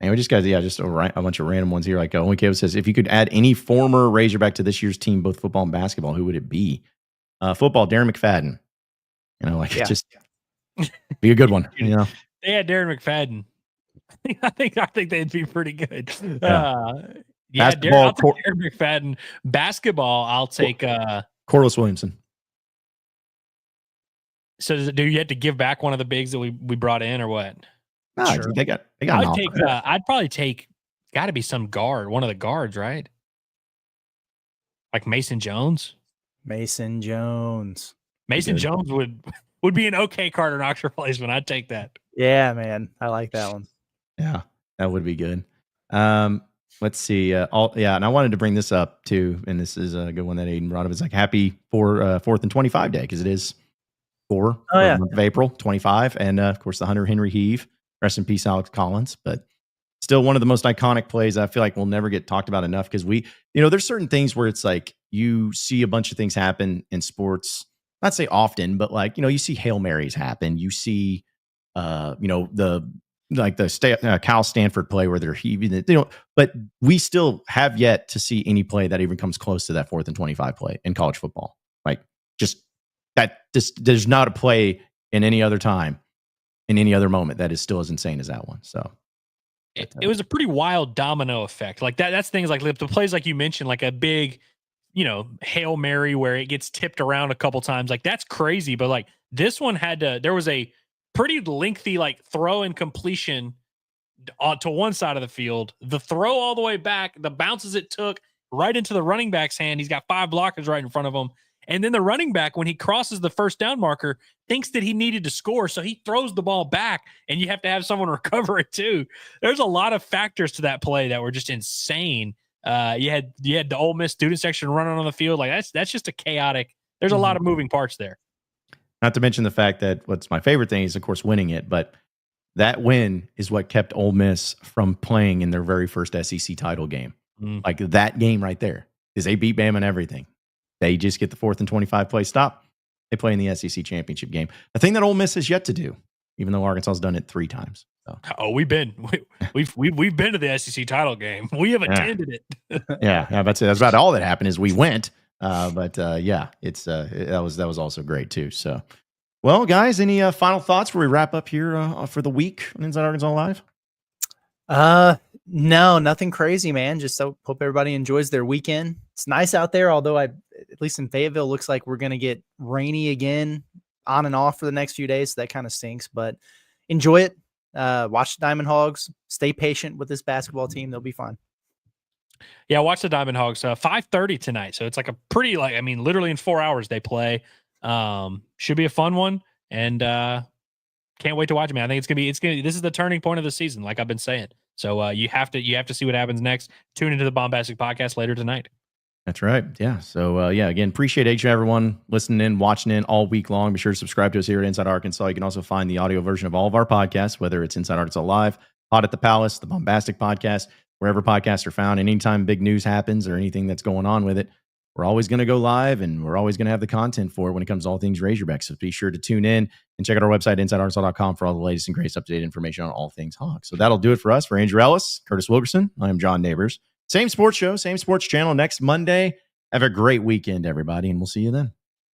we just got just a bunch of random ones here. Like Only Caleb says, if you could add any former Razorback to this year's team, both football and basketball, who would it be? Football, Darren McFadden. Just be a good one. You know, they had Darren McFadden. I think they'd be pretty good. Basketball, I'll take Darren McFadden. Basketball, I'll take Corliss Williamson. So do you have to give back one of the bigs that we brought in or what? No, sure. They got I'd probably take got to be some guard, one of the guards, right? Like Mason Jones. Mason Jones would be an okay Karter Knox replacement. I'd take that. Yeah, man. I like that one. Yeah, that would be good. Let's see. And I wanted to bring this up too, and this is a good one that Aiden brought up. It's like happy 4th and 25 day, because it is 4 of April 25, and of course the Hunter Henry heave. Rest in peace, Alex Collins. But still one of the most iconic plays. I feel like will never get talked about enough, because there's certain things where it's like you see a bunch of things happen in sports. Not say often, but like you see Hail Marys happen. You see, the Cal Stanford play where they're heaving it. But we still have yet to see any play that even comes close to that 4th and 25 play in college football. Like there's not a play in any other time, in any other moment, that is still as insane as that one. So it was a pretty wild domino effect. Like that's things like the plays like you mentioned, like a big, Hail Mary where it gets tipped around a couple times. Like that's crazy. But like this one there was a pretty lengthy like throw and completion to one side of the field. The throw all the way back, the bounces it took right into the running back's hand. He's got 5 blockers right in front of him. And then the running back, when he crosses the first down marker, thinks that he needed to score, so he throws the ball back, and you have to have someone recover it too. There's a lot of factors to that play that were just insane. You had the Ole Miss student section running on the field. Like that's just a chaotic. There's a lot of moving parts there. Not to mention the fact that what's my favorite thing is, of course, winning it, but that win is what kept Ole Miss from playing in their very first SEC title game. Like that game right there, is they beat Bama and everything. They just get the 4th and 25 play stop. They play in the SEC championship game. A thing that Ole Miss has yet to do, even though Arkansas has done it 3 times. So. Oh, we've been to the SEC title game. We have attended it. That's about all that happened is we went. It's that was also great too. So, well, guys, any final thoughts before we wrap up here for the week on Inside Arkansas Live? No, nothing crazy, man. Just hope everybody enjoys their weekend. It's nice out there, although at least in Fayetteville, looks like we're going to get rainy again on and off for the next few days. So that kind of stinks, but enjoy it. Watch the Diamond Hogs. Stay patient with this basketball team. They'll be fine. Yeah, watch the Diamond Hogs. 5:30 tonight. So it's like a pretty, literally in 4 hours they play. Should be a fun one. And can't wait to watch it, man. I think it's gonna be this is the turning point of the season, like I've been saying. So you have to see what happens next. Tune into the Bombastic Podcast later tonight. That's right. Yeah. So again, appreciate each and everyone listening in, watching in all week long. Be sure to subscribe to us here at Inside Arkansas. You can also find the audio version of all of our podcasts, whether it's Inside Arkansas Live, Hot at the Palace, the Bombastic Podcast, wherever podcasts are found. And anytime big news happens or anything that's going on with it, we're always going to go live, and we're always going to have the content for it when it comes to all things Razorback. So be sure to tune in and check out our website, InsideArkansas.com, for all the latest and greatest up-to-date information on all things Hogs. So that'll do it for us. For Andrew Ellis, Curtis Wilkerson, I am John Neighbors. Same sports show, same sports channel next Monday. Have a great weekend, everybody, and we'll see you then.